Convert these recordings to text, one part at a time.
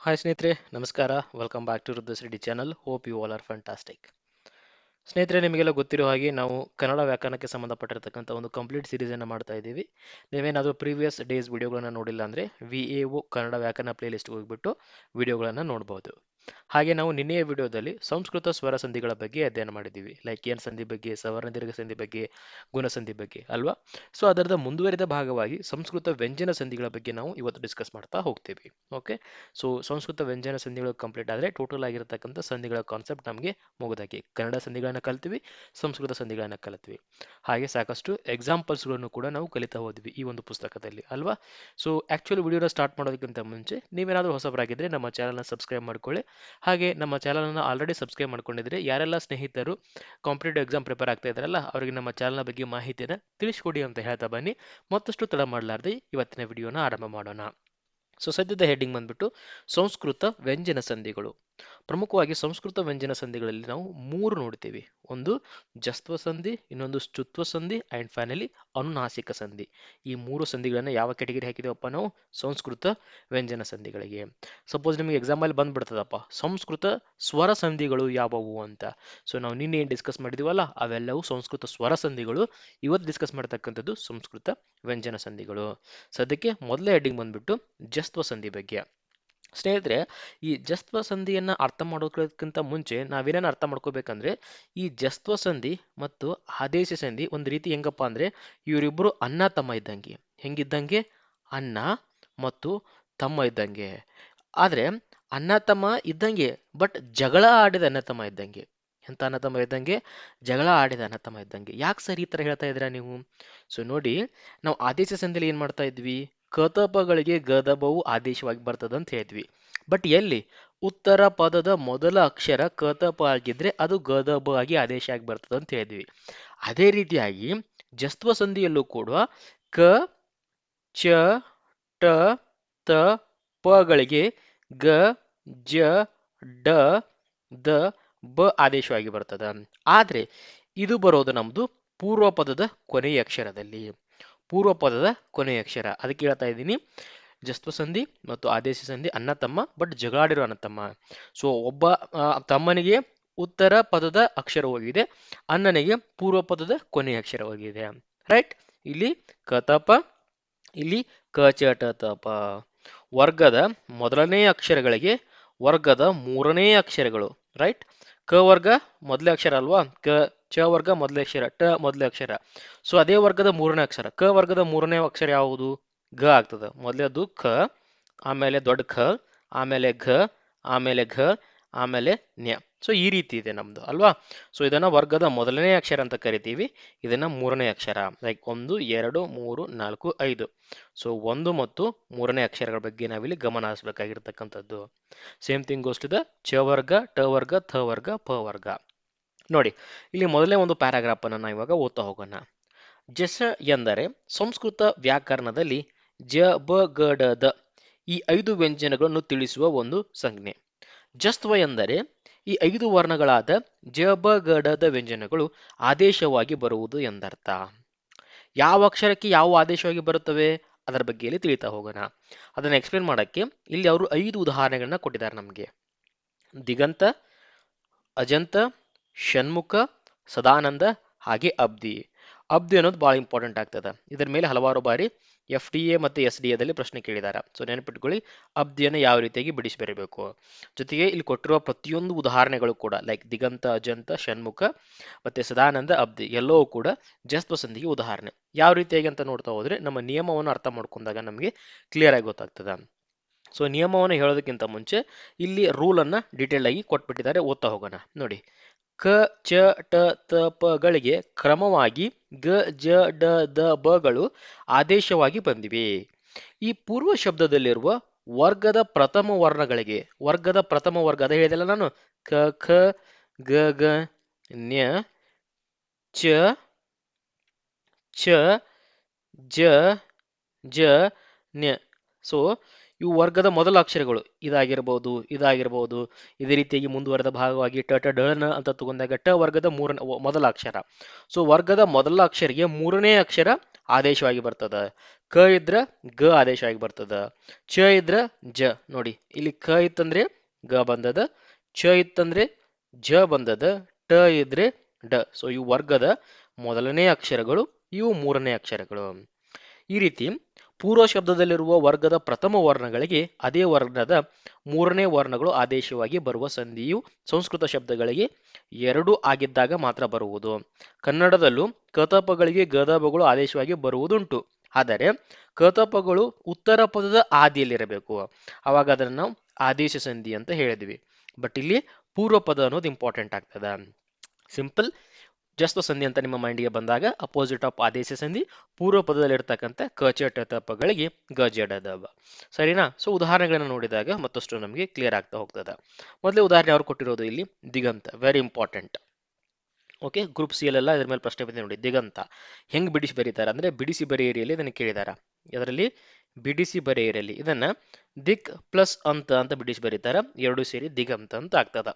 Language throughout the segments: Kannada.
ಹಾಯ್ ಸ್ನೇಹಿತರೆ, ನಮಸ್ಕಾರ. Welcome back to Rudras Reddy channel. Hope you all are fantastic. ಸ್ನೇಹಿತರೆ, ನಿಮಗೆಲ್ಲ ಗೊತ್ತಿರೋ ಹಾಗೆ ನಾವು ಕನ್ನಡ ವ್ಯಾಕರಣಕ್ಕೆ ಸಂಬಂಧಪಟ್ಟಿರ್ತಕ್ಕಂಥ ಒಂದು ಕಂಪ್ಲೀಟ್ ಸೀರೀಸನ್ನು ಮಾಡ್ತಾ ಇದ್ದೀವಿ. ನೀವೇನಾದರೂ ಪ್ರೀವಿಯಸ್ ಡೇಸ್ ವಿಡಿಯೋಗಳನ್ನು ನೋಡಿಲ್ಲ ಅಂದರೆ VAO ಕನ್ನಡ ವ್ಯಾಕರಣ ಪ್ಲೇಲಿಸ್ಟ್ಗೆ ಹೋಗ್ಬಿಟ್ಟು ವಿಡಿಯೋಗಳನ್ನು ನೋಡ್ಬೋದು. ಹಾಗೆ ನಾವು ನಿನ್ನೆಯ ವಿಡಿಯೋದಲ್ಲಿ ಸಂಸ್ಕೃತ ಸ್ವರ ಸಂಧಿಗಳ ಬಗ್ಗೆ ಅಧ್ಯಯನ ಮಾಡಿದ್ದೀವಿ. ಲೈಕ್ ಏನ್ ಸಂಧಿ ಬಗ್ಗೆ, ಸವರ್ಣ ದೀರ್ಘ ಸಂಧಿ ಬಗ್ಗೆ, ಗುಣಸಂಧಿ ಬಗ್ಗೆ ಅಲ್ವಾ. ಸೊ ಅದರದ ಮುಂದುವರಿದ ಭಾಗವಾಗಿ ಸಂಸ್ಕೃತ ವ್ಯಂಜನ ಸಂಧಿಗಳ ಬಗ್ಗೆ ನಾವು ಇವತ್ತು ಡಿಸ್ಕಸ್ ಮಾಡ್ತಾ ಹೋಗ್ತೀವಿ. ಓಕೆ, ಸೊ ಸಂಸ್ಕೃತ ವ್ಯಂಜನ ಸಂಧಿಗಳು ಕಂಪ್ಲೀಟ್ ಆದರೆ ಟೋಟಲ್ ಆಗಿರತಕ್ಕಂಥ ಸಂಧಿಗಳ ಕಾನ್ಸೆಪ್ಟ್ ನಮಗೆ ಮುಗಿದಾಗಿ ಕನ್ನಡ ಸಂಧಿಗಳನ್ನ ಕಲ್ತೀವಿ, ಸಂಸ್ಕೃತ ಸಂಧಿಗಳನ್ನ ಕಲಿತ್ವಿ. ಹಾಗೆ ಸಾಕಷ್ಟು ಎಕ್ಸಾಂಪಲ್ಸ್ಗಳನ್ನು ಕೂಡ ನಾವು ಕಲಿತಾ ಹೋದ್ವಿ ಈ ಒಂದು ಪುಸ್ತಕದಲ್ಲಿ ಅಲ್ವಾ. ಸೊ ಆಕ್ಚುಲಿ ವಿಡಿಯೋನ ಸ್ಟಾರ್ಟ್ ಮಾಡೋದಕ್ಕಿಂತ ಮುಂಚೆ ನೀವೇನಾದರೂ ಹೊಸಬರಾಗಿದ್ದರೆ ನಮ್ಮ ಚಾನಲ್ನ ಸಬ್ಸ್ಕ್ರೈಬ್ ಮಾಡ್ಕೊಳ್ಳಿ. ಹಾಗೆ ನಮ್ಮ ಚಾನಲನ್ನು ಆಲ್ರೆಡಿ ಸಬ್ಸ್ಕ್ರೈಬ್ ಮಾಡ್ಕೊಂಡಿದ್ರೆ ಯಾರೆಲ್ಲ ಸ್ನೇಹಿತರು ಕಾಂಪಿಟೇಟಿವ್ ಎಕ್ಸಾಮ್ ಪ್ರಿಪೇರ್ ಆಗ್ತಾ ಇದ್ದಾರಲ್ಲ ಅವರಿಗೆ ನಮ್ಮ ಚಾನಲ್ನ ಬಗ್ಗೆ ಮಾಹಿತಿಯನ್ನು ತಿಳಿಸ್ಕೊಡಿ ಅಂತ ಹೇಳ್ತಾ ಬನ್ನಿ. ಮತ್ತಷ್ಟು ತಡ ಮಾಡಲಾರ್ದೆ ಇವತ್ತಿನ ವಿಡಿಯೋನ ಆರಂಭ ಮಾಡೋಣ. ಸೊ ಸದ್ಯದ ಹೆಡ್ಡಿಂಗ್ ಬಂದ್ಬಿಟ್ಟು ಸಂಸ್ಕೃತ ವ್ಯಂಜನ ಸಂಧಿಗಳು. ಪ್ರಮುಖವಾಗಿ ಸಂಸ್ಕೃತ ವ್ಯಂಜನ ಸಂಧಿಗಳಲ್ಲಿ ನಾವು ಮೂರು ನೋಡ್ತೀವಿ. ಒಂದು ಜಸ್ತ್ವ ಸಂಧಿ, ಇನ್ನೊಂದು ಶ್ಚುತ್ವ ಸಂಧಿ ಅಂಡ್ ಫೈನಲಿ ಅನುನಾಸಿಕ ಸಂಧಿ. ಈ ಮೂರು ಸಂಧಿಗಳನ್ನ ಯಾವ ಕೆಟಗರಿ ಹಾಕಿದೇವಪ್ಪ ನಾವು? ಸಂಸ್ಕೃತ ವ್ಯಂಜನ ಸಂಧಿಗಳಿಗೆ. ಸಪೋಸ್ ನಿಮಗೆ ಎಕ್ಸಾಮ್ ಅಲ್ಲಿ ಬಂದ್ಬಿಡ್ತದಪ್ಪ ಸಂಸ್ಕೃತ ಸ್ವರ ಸಂಧಿಗಳು ಯಾವುವು ಅಂತ. ಸೊ ನಾವು ನಿನ್ನೆ ಏನು ಡಿಸ್ಕಸ್ ಮಾಡಿದೀವಲ್ಲ ಅವೆಲ್ಲವೂ ಸಂಸ್ಕೃತ ಸ್ವರ ಸಂಧಿಗಳು. ಇವತ್ತು ಡಿಸ್ಕಸ್ ಮಾಡ್ತಕ್ಕಂಥದ್ದು ಸಂಸ್ಕೃತ ವ್ಯಂಜನ ಸಂಧಿಗಳು. ಸದ್ಯಕ್ಕೆ ಮೊದಲೇ ಹೆಡ್ಡಿಂಗ್ ಬಂದ್ಬಿಟ್ಟು ಜಸ್ತ್ವ ಸಂಧಿ ಬಗ್ಗೆ. ಸ್ನೇಹಿತರೆ, ಈ ಜಸ್ತ್ವ ಸಂಧಿಯನ್ನ ಅರ್ಥ ಮಾಡೋದಕ್ಕಿಂತ ಮುಂಚೆ ನಾವೇನೇನು ಅರ್ಥ ಮಾಡ್ಕೋಬೇಕಂದ್ರೆ, ಈ ಜಸ್ತ್ವ ಸಂಧಿ ಮತ್ತು ಆದೇಶ ಸಂಧಿ ಒಂದು ರೀತಿ ಹೆಂಗಪ್ಪ ಅಂದ್ರೆ ಇವರಿಬ್ಬರು ಅಣ್ಣ ತಮ್ಮ ಇದ್ದಂಗೆ. ಹೆಂಗಿದ್ದಂಗೆ? ಅಣ್ಣ ಮತ್ತು ತಮ್ಮ ಇದ್ದಂಗೆ. ಆದ್ರೆ ಅಣ್ಣ ತಮ್ಮ ಇದ್ದಂಗೆ, ಬಟ್ ಜಗಳ ಆಡಿದ ಅಣ್ಣ ತಮ್ಮ ಇದ್ದಂಗೆ. ಎಂತ ಅಣ್ಣ ತಮ್ಮ ಇದ್ದಂಗೆ? ಜಗಳ ಆಡಿದ ಅಣ್ಣ ತಮ್ಮ ಇದ್ದಂಗೆ. ಯಾಕೆ ಸರ್ ಈ ತರ ಹೇಳ್ತಾ ಇದ್ದೀರಾ ನೀವು? ಸೊ ನೋಡಿ, ನಾವು ಆದೇಶ ಸಂಧಿಯಲ್ಲಿ ಏನ್ ಮಾಡ್ತಾ ಇದ್ವಿ? ಕತಪಗಳಿಗೆ ಗದಬವು ಆದೇಶವಾಗಿ ಬರ್ತದೆ ಅಂತ ಹೇಳಿದ್ವಿ. ಬಟ್ ಎಲ್ಲಿ? ಉತ್ತರ ಪದದ ಮೊದಲ ಅಕ್ಷರ ಕತಪ ಆಗಿದ್ರೆ ಅದು ಗದಬ ಆಗಿ ಆದೇಶ ಆಗಿ ಬರ್ತದೆ ಅಂತ ಹೇಳಿದ್ವಿ. ಅದೇ ರೀತಿಯಾಗಿ ಜಸ್ತ್ವ ಸಂಧಿಯಲ್ಲೂ ಕೂಡ ಕ, ಚ, ಟ, ತ, ಪಗಳಿಗೆ ಗ, ಜ, ಡ, ದ, ಬ ಆದೇಶವಾಗಿ ಬರ್ತದ. ಆದ್ರೆ ಇದು ಬರೋದು ನಮ್ದು ಪೂರ್ವ ಪದದ ಕೊನೆಯ ಅಕ್ಷರದಲ್ಲಿ. ಪೂರ್ವ ಪದದ ಕೊನೆಯ ಅಕ್ಷರ. ಅದಕ್ಕೆ ಹೇಳ್ತಾ ಇದ್ದೀನಿ, ಜಸ್ತ್ವ ಸಂಧಿ ಮತ್ತು ಆದೇಶ ಸಂಧಿ ಅಣ್ಣ ತಮ್ಮ, ಬಟ್ ಜಗಳಾಡಿರೋ ಅಣ್ಣ ತಮ್ಮ. ಸೊ ಒಬ್ಬ ತಮ್ಮನಿಗೆ ಉತ್ತರ ಪದದ ಅಕ್ಷರ ಹೋಗಿದೆ, ಅಣ್ಣನಿಗೆ ಪೂರ್ವ ಪದದ ಕೊನೆಯ ಅಕ್ಷರ ಹೋಗಿದೆ. ರೈಟ್? ಇಲ್ಲಿ ಕತಪ, ಇಲ್ಲಿ ಕಚಟತಪ. ವರ್ಗದ ಮೊದಲನೇ ಅಕ್ಷರಗಳಿಗೆ ವರ್ಗದ ಮೂರನೇ ಅಕ್ಷರಗಳು. ರೈಟ್? ಕ ವರ್ಗ ಮೊದಲೇ ಅಕ್ಷರ ಅಲ್ವಾ? ಕ. ಚ ವರ್ಗ ಮೊದಲೇ ಅಕ್ಷರ, ಟ ಮೊದಲೇ ಅಕ್ಷರ. ಸೊ ಅದೇ ವರ್ಗದ ಮೂರನೇ ಅಕ್ಷರ, ಕ ವರ್ಗದ ಮೂರನೇ ಅಕ್ಷರ ಯಾವುದು? ಗ ಆಗ್ತದೆ. ಮೊದಲೇದು ಖ, ಆಮೇಲೆ ದೊಡ್ಡ ಖ, ಆಮೇಲೆ ಘ, ಆಮೇಲೆ ಘ, ಆಮೇಲೆ ನ್ಯ. ಸೊ ಈ ರೀತಿ ಇದೆ ನಮ್ದು ಅಲ್ವಾ. ಸೊ ಇದನ್ನ ವರ್ಗದ ಮೊದಲನೇ ಅಕ್ಷರ ಅಂತ ಕರಿತೀವಿ, ಇದನ್ನ ಮೂರನೇ ಅಕ್ಷರ. ಲೈಕ್ 1 2 3 4 5. ಸೊ 1 ಮತ್ತು ಮೂರನೇ ಅಕ್ಷರಗಳ ಬಗ್ಗೆ ನಾವಿಲ್ಲಿ ಗಮನ ಹರಿಸಬೇಕಾಗಿರ್ತಕ್ಕಂಥದ್ದು. Same thing goes to the ಚ ವರ್ಗ, ಟ ವರ್ಗ, ಥ ವರ್ಗ, ಪ ವರ್ಗ. ನೋಡಿ, ಇಲ್ಲಿ ಮೊದಲನೇ ಒಂದು ಪ್ಯಾರಾಗ್ರಾಫ್ ಅನ್ನು ನಾವು ಇವಾಗ ಓದ್ತಾ ಹೋಗೋಣ. ಜಸ ಎಂದರೆ ಸಂಸ್ಕೃತ ವ್ಯಾಕರಣದಲ್ಲಿ ಜ, ಬ, ಗ, ಡ, ದ ಈ 5 ವ್ಯಂಜನಗಳನ್ನು ತಿಳಿಸುವ ಒಂದು ಸಂಜ್ಞೆ. ಜಸ್ತ್ವ ಎಂದರೆ ಈ 5 ವರ್ಣಗಳಾದ ಜ, ಬ, ಗ, ಡ, ದ ವ್ಯಂಜನಗಳು ಆದೇಶವಾಗಿ ಬರುವುದು ಎಂದರ್ಥ. ಯಾವ ಅಕ್ಷರಕ್ಕೆ ಯಾವ ಆದೇಶವಾಗಿ ಬರುತ್ತವೆ ಅದರ ಬಗ್ಗೆ ಇಲ್ಲಿ ತಿಳಿತಾ ಹೋಗೋಣ. ಅದನ್ನು ಎಕ್ಸ್ಪ್ಲೇನ್ ಮಾಡಕ್ಕೆ ಇಲ್ಲಿ ಅವರು 5 ಉದಾಹರಣೆಗಳನ್ನ ಕೊಟ್ಟಿದ್ದಾರೆ ನಮಗೆ. ದಿಗಂತ, ಅಜಂತ, ಷಣ್ಮುಖ, ಸದಾನಂದ ಹಾಗೆ ಅಬ್ದಿ. ಅಬ್ದಿ ಅನ್ನೋದು ಬಹಳ ಇಂಪಾರ್ಟೆಂಟ್ ಆಗ್ತದೆ. ಇದರ ಮೇಲೆ ಹಲವಾರು ಬಾರಿ FTA ಮತ್ತು SDA ದಲ್ಲಿ ಪ್ರಶ್ನೆ ಕೇಳಿದ್ದಾರೆ. ಸೊ ನೆನಪಿಟ್ಕೊಳ್ಳಿ, ಅಬ್ದಿಯನ್ನು ಯಾವ ರೀತಿಯಾಗಿ ಬಿಡಿಸಿ ಬರೀಬೇಕು. ಜೊತೆಗೆ ಇಲ್ಲಿ ಕೊಟ್ಟಿರುವ ಪ್ರತಿಯೊಂದು ಉದಾಹರಣೆಗಳು ಕೂಡ ಲೈಕ್ ದಿಗಂತ, ಅಜಂತ, ಷಣ್ಮುಖ ಮತ್ತೆ ಸದಾನಂದ, ಅಬ್ದಿ ಎಲ್ಲವೂ ಕೂಡ ಜಸ್ತ್ವ ಸಂಧಿಗೆ ಉದಾಹರಣೆ. ಯಾವ ರೀತಿಯಾಗಿ ಅಂತ ನೋಡ್ತಾ ಹೋದ್ರೆ ನಮ್ಮ ನಿಯಮವನ್ನು ಅರ್ಥ ಮಾಡ್ಕೊಂಡಾಗ ನಮಗೆ ಕ್ಲಿಯರ್ ಆಗಿ ಗೊತ್ತಾಗ್ತದೆ. ಸೊ ನಿಯಮವನ್ನು ಹೇಳೋದಕ್ಕಿಂತ ಮುಂಚೆ ಇಲ್ಲಿ ರೂಲ್ ಅನ್ನ ಡೀಟೇಲ್ ಆಗಿ ಕೊಟ್ಬಿಟ್ಟಿದ್ದಾರೆ, ಓದ್ತಾ ಹೋಗೋಣ. ನೋಡಿ, ಕ, ಚ, ಟ, ತ, ಪಗಳಿಗೆ ಕ್ರಮವಾಗಿ ಗ, ಜ, ಡ, ದ, ಬಗಳು ಆದೇಶವಾಗಿ ಬಂದಿವೆ. ಈ ಪೂರ್ವ ಶಬ್ದದಲ್ಲಿರುವ ವರ್ಗದ ಪ್ರಥಮ ವರ್ಣಗಳಿಗೆ, ವರ್ಗದ ಪ್ರಥಮ ವರ್ಗ ಅದೇ ಹೇಳಿದೆಲ್ಲ ನಾನು, ಕ, ಖ, ಗ, ಗ, ನ್ಯ, ಚ, ಛ, ಜ, ಜ, ನ್ಯ. ಸೊ ಇವು ವರ್ಗದ ಮೊದಲ ಅಕ್ಷರಗಳು. ಇದಾಗಿರ್ಬೋದು, ಇದಾಗಿರ್ಬೋದು. ಇದೇ ರೀತಿಯಾಗಿ ಮುಂದುವರೆದ ಭಾಗವಾಗಿ ಟ, ಟ, ಡ, ನ ಅಂತ ತಗೊಂಡಾಗ ಟ ವರ್ಗದ ಮೊದಲ ಅಕ್ಷರ. ಸೊ ವರ್ಗದ ಮೊದಲ ಅಕ್ಷರಿಗೆ ಮೂರನೇ ಅಕ್ಷರ ಆದೇಶವಾಗಿ ಬರ್ತದೆ. ಕ ಇದ್ರ ಗ ಆದೇಶ ಆಗಿ ಬರ್ತದ. ಚ ಇದ್ರ ಜ. ನೋಡಿ ಇಲ್ಲಿ ಕ ಇತ್ತಂದ್ರೆ ಗ ಬಂದದ, ಚ ಇತ್ತಂದ್ರೆ ಜ ಬಂದದ, ಟ ಇದ್ರೆ ಡ. ಸೊ ಇವು ವರ್ಗದ ಮೊದಲನೇ ಅಕ್ಷರಗಳು, ಇವು ಮೂರನೇ ಅಕ್ಷರಗಳು. ಈ ರೀತಿ ಪೂರ್ವ ಶಬ್ದದಲ್ಲಿರುವ ವರ್ಗದ ಪ್ರಥಮ ವರ್ಣಗಳಿಗೆ ಅದೇ ವರ್ಣದ ಮೂರನೇ ವರ್ಣಗಳು ಆದೇಶವಾಗಿ ಬರುವ ಸಂಧಿಯು ಸಂಸ್ಕೃತ ಶಬ್ದಗಳಿಗೆ ಎರಡು ಆಗಿದ್ದಾಗ ಮಾತ್ರ ಬರುವುದು. ಕನ್ನಡದಲ್ಲೂ ಕತಪಗಳಿಗೆ ಗದಪಗಳು ಆದೇಶವಾಗಿ ಬರುವುದುಂಟು. ಆದರೆ ಕತಪಗಳು ಉತ್ತರ ಪದದ ಆದಿಯಲ್ಲಿರಬೇಕು, ಅವಾಗ ಅದನ್ನು ನಾವು ಆದೇಶ ಸಂಧಿ ಅಂತ ಹೇಳಿದ್ವಿ. ಬಟ್ ಇಲ್ಲಿ ಪೂರ್ವ ಪದ ಅನ್ನೋದು ಇಂಪಾರ್ಟೆಂಟ್ ಆಗ್ತದ. ಸಿಂಪಲ್ ಜಸ್ತ ಸಂಧಿ ಅಂತ ನಿಮ್ಮ ಮೈಂಡಿಗೆ ಬಂದಾಗ ಅಪೋಸಿಟ್ ಆಫ್ ಆದೇಶ ಸಂಧಿ ಪೂರ್ವ ಪದದಲ್ಲಿರ್ತಕ್ಕಂಥ ಕಚಟತಪಗಳಿಗೆ ಗಜಡದವ. ಸರಿನಾ? ಸೊ ಉದಾಹರಣೆಗಳನ್ನು ನೋಡಿದಾಗ ಮತ್ತಷ್ಟು ನಮಗೆ ಕ್ಲಿಯರ್ ಆಗ್ತಾ ಹೋಗ್ತದೆ. ಮೊದಲೇ ಉದಾಹರಣೆ ಅವ್ರು ಕೊಟ್ಟಿರೋದು ಇಲ್ಲಿ ದಿಗಂತ, very important. Okay, group C ಎಲ್ಲ ಇದ್ರ ಮೇಲೆ ಪ್ರಶ್ನೆ ಬಂದಿದೆ ನೋಡಿ. ದಿಗಂತ ಹೆಂಗ್ ಬಿಡಿಸಿ ಬರೀತಾರೆ ಅಂದ್ರೆ ಬಿಡಿಸಿ ಬರೆಯಿರಿಯಲ್ಲಿ ಇದನ್ನು ಕೇಳಿದಾರ. ಇದರಲ್ಲಿ ಬಿಡಿಸಿ ಬರೆಯಿರಲ್ಲಿ ಇದನ್ನ ದಿಕ್ ಪ್ಲಸ್ ಅಂತ ಬಿಡಿಸಿ ಬರೀತಾರ, ಎರಡು ಸೇರಿ ದಿಗಂತ ಅಂತ ಆಗ್ತದ.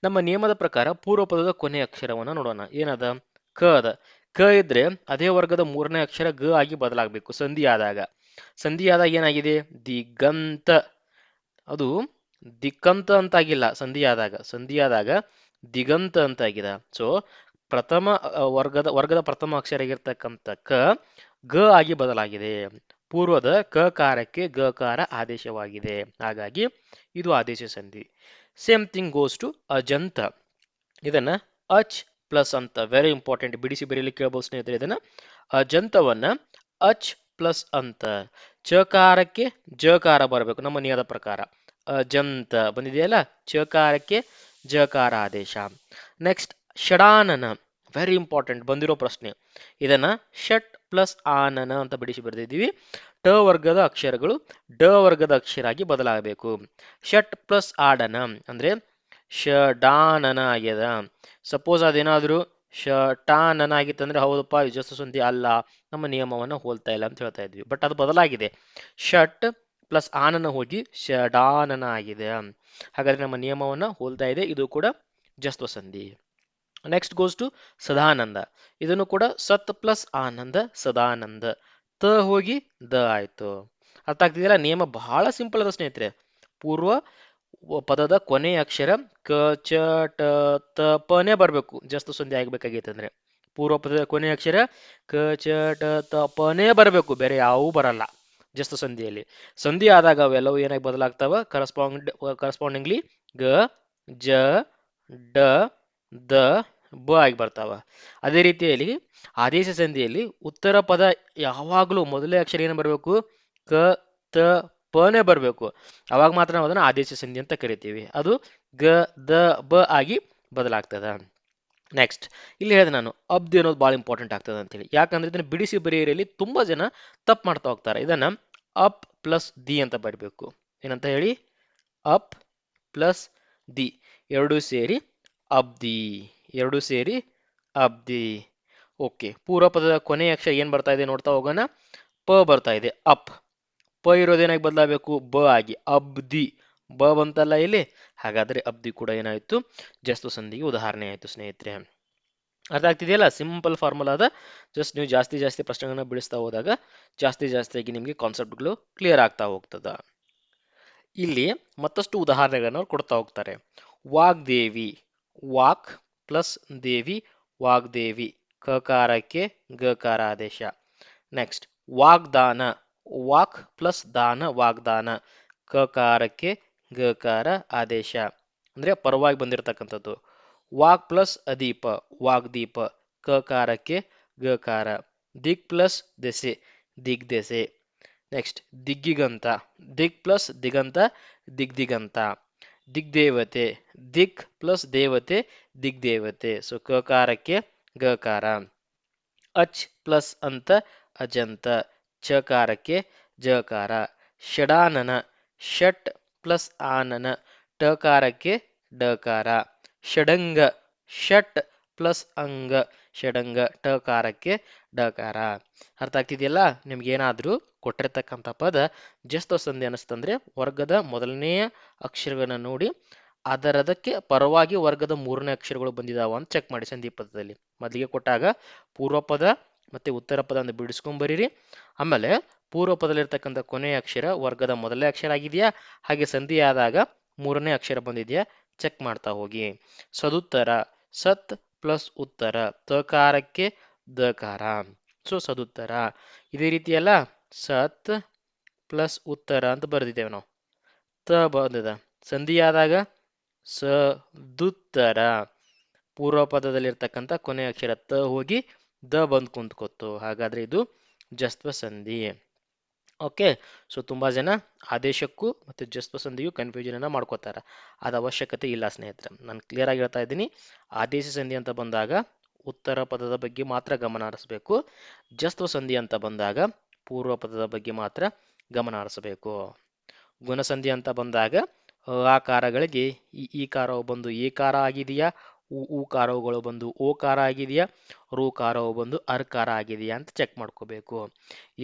ನಮ್ಮ ನಿಯಮದ ಪ್ರಕಾರ ಪೂರ್ವ ಪದದ ಕೊನೆ ಅಕ್ಷರವನ್ನ ನೋಡೋಣ. ಏನದ? ಕ ಅದ. ಕ ಇದ್ರೆ ಅದೇ ವರ್ಗದ ಮೂರನೇ ಅಕ್ಷರ ಗ ಆಗಿ ಬದಲಾಗಬೇಕು ಸಂಧಿ ಆದಾಗ. ಸಂಧಿ ಆದಾಗ ಏನಾಗಿದೆ? ದಿಗಂತ. ಅದು ದಿಕ್ಕಂತ ಅಂತಾಗಿಲ್ಲ. ಸಂಧಿ ಆದಾಗ ದಿಗಂತ ಅಂತ ಆಗಿದೆ. ಸೊ ಪ್ರಥಮ ವರ್ಗದ ಪ್ರಥಮ ಅಕ್ಷರ ಆಗಿರ್ತಕ್ಕಂಥ ಕ ಗ ಆಗಿ ಬದಲಾಗಿದೆ. ಪೂರ್ವದ ಕಕಾರಕ್ಕೆ ಗಕಾರ ಆದೇಶವಾಗಿದೆ. ಹಾಗಾಗಿ ಇದು ಆದೇಶ ಸಂಧಿ. ಸೇಮ್ ಥಿಂಗ್ ಗೋಸ್ ಟು ಅಜಂತ. ಇದನ್ನ ಅಚ್ ಪ್ಲಸ್ ಅಂತ, ವೆರಿ ಇಂಪಾರ್ಟೆಂಟ್, ಬಿಡಿಸಿ ಬರೀಲಿ ಕೇಳಬಹುದು ಸ್ನೇಹಿತರೆ. ಇದನ್ನ ಅಜಂತವನ್ನ ಅಚ್ ಪ್ಲಸ್ ಅಂತ. ಚಕಾರಕ್ಕೆ ಜಕಾರ ಬರಬೇಕು ನಮ್ಮ ನಿಯಮದ ಪ್ರಕಾರ. ಅಜಂತ ಬಂದಿದೆಯಲ್ಲ, ಚಕಾರಕ್ಕೆ ಜಕಾರ ಆದೇಶ. ನೆಕ್ಸ್ಟ್ ಷಡಾನನ, ವೆರಿ ಇಂಪಾರ್ಟೆಂಟ್ ಬಂದಿರೋ ಪ್ರಶ್ನೆ. ಇದನ್ನ ಷಟ್ ಪ್ಲಸ್ ಆನನ ಅಂತ ಬಿಡಿಸಿ ಬರೆದಿದ್ದೀವಿ. ಟ ವರ್ಗದ ಅಕ್ಷರಗಳು ಡ ವರ್ಗದ ಅಕ್ಷರ ಆಗಿ ಬದಲಾಗಬೇಕು. ಷಟ್ ಪ್ಲಸ್ ಆಡನ ಅಂದ್ರೆ ಷಡಾನನ ಆಗ್ಯದ. ಸಪೋಸ್ ಅದೇನಾದ್ರು ಷಟಾನನ ಆಗಿತ್ತಂದ್ರೆ ಹೌದಪ್ಪ ವಿಜಸ್ವ ಸಂಧಿ ಅಲ್ಲ, ನಮ್ಮ ನಿಯಮವನ್ನ ಹೋಲ್ತಾ ಇಲ್ಲ ಅಂತ ಹೇಳ್ತಾ ಇದ್ವಿ. ಬಟ್ ಅದು ಬದಲಾಗಿದೆ. ಷಟ್ ಪ್ಲಸ್ ಆನನ ಹೋಗಿ ಷಡಾನನ ಆಗಿದೆ. ಹಾಗಾದ್ರೆ ನಮ್ಮ ನಿಯಮವನ್ನ ಹೋಲ್ತಾ ಇದೆ. ಇದು ಕೂಡ ಜಸ್ವ ಸಂಧಿ. ನೆಕ್ಸ್ಟ್ ಗೋಸ್ ಟು ಸದಾನಂದ. ಇದನ್ನು ಕೂಡ ಸತ್ ಪ್ಲಸ್ ಆನಂದ ಸದಾನಂದ. ತ ಹೋಗಿ ದ ಆಯ್ತು. ಅರ್ಥ ಆಗ್ತಿದೆಯಲ್ಲ? ನಿಯಮ ಬಹಳ ಸಿಂಪಲ್ ಅದ ಸ್ನೇಹಿತರೆ. ಪೂರ್ವ ಪದದ ಕೊನೆಯ ಅಕ್ಷರ ಕ ಚ ಟ ತ ಪನೇ ಬರಬೇಕು ಜಸ್ತು ಸಂಧಿ ಆಗ್ಬೇಕಾಗೈತೆ ಅಂದ್ರೆ. ಪೂರ್ವ ಪದದ ಕೊನೆಯ ಅಕ್ಷರ ಕ ಚ ಟ ತ ಪನೇ ಬರಬೇಕು, ಬೇರೆ ಯಾವೂ ಬರಲ್ಲ ಜಸ್ತು ಸಂಧಿಯಲ್ಲಿ. ಸಂಧಿ ಆದಾಗ ಅವೆಲ್ಲವೂ ಏನಾಗಿ ಬದಲಾಗ್ತಾವ? ಕರಸ್ಪಾಂಡಿಂಗ್ಲಿ ಗ ಜ ಡ ದ ಬ ಆಗಿ ಬರ್ತಾವ. ಅದೇ ರೀತಿಯಲ್ಲಿ ಆದೇಶ ಸಂಧಿಯಲ್ಲಿ ಉತ್ತರ ಪದ ಯಾವಾಗಲೂ ಮೊದಲೇ ಅಕ್ಷರ ಏನು ಬರಬೇಕು? ಕ ತ ಪನೇ ಬರಬೇಕು. ಅವಾಗ ಮಾತ್ರ ನಾವು ಅದನ್ನ ಆದೇಶ ಸಂಧಿ ಅಂತ ಕರಿತೀವಿ. ಅದು ಗ ದ ಬ ಆಗಿ ಬದಲಾಗ್ತದ. ನೆಕ್ಸ್ಟ್ ಇಲ್ಲಿ ಹೇಳಿದೆ ನಾನು ಅಬ್ದಿ ಅನ್ನೋದು ಬಹಳ ಇಂಪಾರ್ಟೆಂಟ್ ಆಗ್ತದೆ ಅಂತೇಳಿ. ಯಾಕಂದ್ರೆ ಇದನ್ನ ಬಿಡಿಸಿ ಬರೆಯರಲ್ಲಿ ತುಂಬಾ ಜನ ತಪ್ಪು ಮಾಡ್ತಾ ಹೋಗ್ತಾರೆ. ಇದನ್ನ ಅಪ್ ಪ್ಲಸ್ ದಿ ಅಂತ ಬರಬೇಕು. ಏನಂತ ಹೇಳಿ? ಅಪ್ ಪ್ಲಸ್ ದಿ, ಎರಡು ಸೇರಿ ಅಬ್ದಿ, ಎರಡು ಸೇರಿ ಅಬ್ದಿ. ಓಕೆ, ಪೂರ್ವ ಪದದ ಕೊನೆಯ ಅಕ್ಷರ ಏನ್ ಬರ್ತಾ ಇದೆ ನೋಡ್ತಾ ಹೋಗೋಣ. ಪ ಬರ್ತಾ ಇದೆ, ಅಪ್. ಪ ಇರೋದೇನಾಗಿ ಬದಲಾಗಬೇಕು? ಬ ಆಗಿ, ಅಬ್ದಿ. ಬ ಬಂತಲ್ಲ ಇಲ್ಲಿ, ಹಾಗಾದ್ರೆ ಅಬ್ದಿ ಕೂಡ ಏನಾಯ್ತು? ಜಸ್ತು ಸಂಧಿಗೆ ಉದಾಹರಣೆ ಆಯ್ತು ಸ್ನೇಹಿತರೆ. ಅರ್ಥ ಆಗ್ತಿದೆಯಲ್ಲ? ಸಿಂಪಲ್ ಫಾರ್ಮುಲಾ ಅದ. ಜಸ್ಟ್ ನೀವು ಜಾಸ್ತಿ ಪ್ರಶ್ನೆಗಳನ್ನ ಬಿಡಿಸ್ತಾ ಹೋದಾಗ ಜಾಸ್ತಿಯಾಗಿ ನಿಮಗೆ ಕಾನ್ಸೆಪ್ಟ್ಗಳು ಕ್ಲಿಯರ್ ಆಗ್ತಾ ಹೋಗ್ತದ. ಇಲ್ಲಿ ಮತ್ತಷ್ಟು ಉದಾಹರಣೆಗಳನ್ನ ಅವ್ರು ಕೊಡ್ತಾ ಹೋಗ್ತಾರೆ. ವಾಗ್ದೇವಿ, ವಾಕ್ ಪ್ಲಸ್ ದೇವಿ ವಾಗ್ದೇವಿ, ಕಕಾರಕ್ಕೆ ಗಕಾರ ಆದೇಶ. ನೆಕ್ಸ್ಟ್ ವಾಗ್ದಾನ, ವಾಕ್ ಪ್ಲಸ್ ದಾನ ವಾಗ್ದಾನ, ಕಕಾರಕ್ಕೆ ಗಕಾರ ಆದೇಶ, ಅಂದ್ರೆ ಪರವಾಗಿ ಬಂದಿರತಕ್ಕಂಥದ್ದು. ವಾಕ್ ಪ್ಲಸ್ ಅದೀಪ ವಾಗ್ದೀಪ, ಕಕಾರಕ್ಕೆ ಗಕಾರ. ದಿಕ್ ಪ್ಲಸ್ ದೆಸೆ ದಿಗ್ದೆಸೆ. ನೆಕ್ಸ್ಟ್ ದಿಗ್ಗಿಗಂತ, ದಿಕ್ ಪ್ಲಸ್ ದಿಗಂತ ದಿಗ್ದಿಗಂತ. ದಿಗ್ದೇವತೆ, ದಿಕ್ ಪ್ಲಸ್ ದೇವತೆ ದಿಗ್ದೇವತೆ. ಸೊ ಕಕಾರಕ್ಕೆ ಗಕಾರ. ಅಚ್ ಪ್ಲಸ್ ಅಂತ ಅಜಂತ, ಚಕಾರಕ್ಕೆ ಜಕಾರ. ಷಡಾನನ, ಷಟ್ ಪ್ಲಸ್ ಆನನ, ಟಕಾರಕ್ಕೆ ಡಕಾರ. ಷಡಂಗ, ಷಟ್ ಪ್ಲಸ್ ಅಂಗ, ಷಡಂಗ, ಟಕಾರಕ್ಕೆ ಡಕಾರ. ಅರ್ಥ ಆಗ್ತಿದೆಯಲ್ಲ? ನಿಮ್ಗೆ ಏನಾದ್ರೂ ಕೊಟ್ಟಿರ್ತಕ್ಕಂಥ ಪದ ಜಸ್ತ ಸಂಧಿ ಅನಿಸ್ತಂದ್ರೆ ವರ್ಗದ ಮೊದಲನೆಯ ಅಕ್ಷರಗಳನ್ನ ನೋಡಿ ಅದರದಕ್ಕೆ ಪರವಾಗಿ ವರ್ಗದ ಮೂರನೇ ಅಕ್ಷರಗಳು ಬಂದಿದಾವ ಅಂತ ಚೆಕ್ ಮಾಡಿ. ಸಂಧಿ ಪದದಲ್ಲಿ ಮೊದಲಿಗೆ ಕೊಟ್ಟಾಗ ಪೂರ್ವ ಪದ ಮತ್ತೆ ಉತ್ತರ ಪದ ಅಂತ ಬಿಡಿಸ್ಕೊಂಡ್ ಬರೀರಿ. ಆಮೇಲೆ ಪೂರ್ವ ಪದದಲ್ಲಿರ್ತಕ್ಕಂಥ ಕೊನೆಯ ಅಕ್ಷರ ವರ್ಗದ ಮೊದಲನೇ ಅಕ್ಷರ ಆಗಿದೆಯಾ, ಹಾಗೆ ಸಂಧಿ ಆದಾಗ ಮೂರನೇ ಅಕ್ಷರ ಬಂದಿದೆಯಾ ಚೆಕ್ ಮಾಡ್ತಾ ಹೋಗಿ. ಸದುತ್ತರ, ಸತ್ ಪ್ಲಸ್ ಉತ್ತರ, ತಕಾರಕ್ಕೆ ದಕಾರ, ಸೊ ಸದುತ್ತರ. ಇದೇ ರೀತಿ ಅಲ್ಲ, ಸತ್ ಪ್ಲಸ್ ಉತ್ತರ ಅಂತ ಬರೆದಿದ್ದೇವೆ ನಾವು. ತ ಬಂದಿದೆ, ಸಂಧಿ ಆದಾಗ ಸದುತ್ತರ, ಪೂರ್ವ ಪದದಲ್ಲಿರ್ತಕ್ಕಂಥ ಕೊನೆಯ ಅಕ್ಷರ ತ ಹೋಗಿ ದ ಬಂದು ಕುಂತ್ಕೊತ್ತು, ಹಾಗಾದ್ರೆ ಇದು ಜಸ್ತ್ವ ಸಂಧಿ. ಓಕೆ, ಸೊ ತುಂಬಾ ಜನ ಆದೇಶಕ್ಕೂ ಮತ್ತು ಜಸ್ತ್ವ ಸಂಧಿಗೂ ಕನ್ಫ್ಯೂಷನ್ ಅನ್ನ ಮಾಡ್ಕೋತಾರೆ. ಅದ ಅವಶ್ಯಕತೆ ಇಲ್ಲ ಸ್ನೇಹಿತರೆ, ನಾನು ಕ್ಲಿಯರ್ ಆಗಿ ಹೇಳ್ತಾ ಇದ್ದೀನಿ. ಆದೇಶ ಸಂಧಿ ಅಂತ ಬಂದಾಗ ಉತ್ತರ ಪದದ ಬಗ್ಗೆ ಮಾತ್ರ ಗಮನ ಹರಿಸಬೇಕು. ಜಸ್ತ್ವ ಸಂಧಿ ಅಂತ ಬಂದಾಗ ಪೂರ್ವ ಪದದ ಬಗ್ಗೆ ಮಾತ್ರ ಗಮನ ಹರಿಸಬೇಕು. ಗುಣಸಂಧಿ ಅಂತ ಬಂದಾಗ ಆಕಾರಗಳಿಗೆ ಈ ಕಾರವು ಬಂದು ಏಕಾರ ಆಗಿದೆಯಾ, ಕಾರವುಗಳು ಬಂದು ಓಕಾರ ಆಗಿದೆಯಾ, ಕಾರವು ಬಂದು ಅರ್ಕಾರ ಆಗಿದೆಯಾ ಅಂತ ಚೆಕ್ ಮಾಡ್ಕೋಬೇಕು.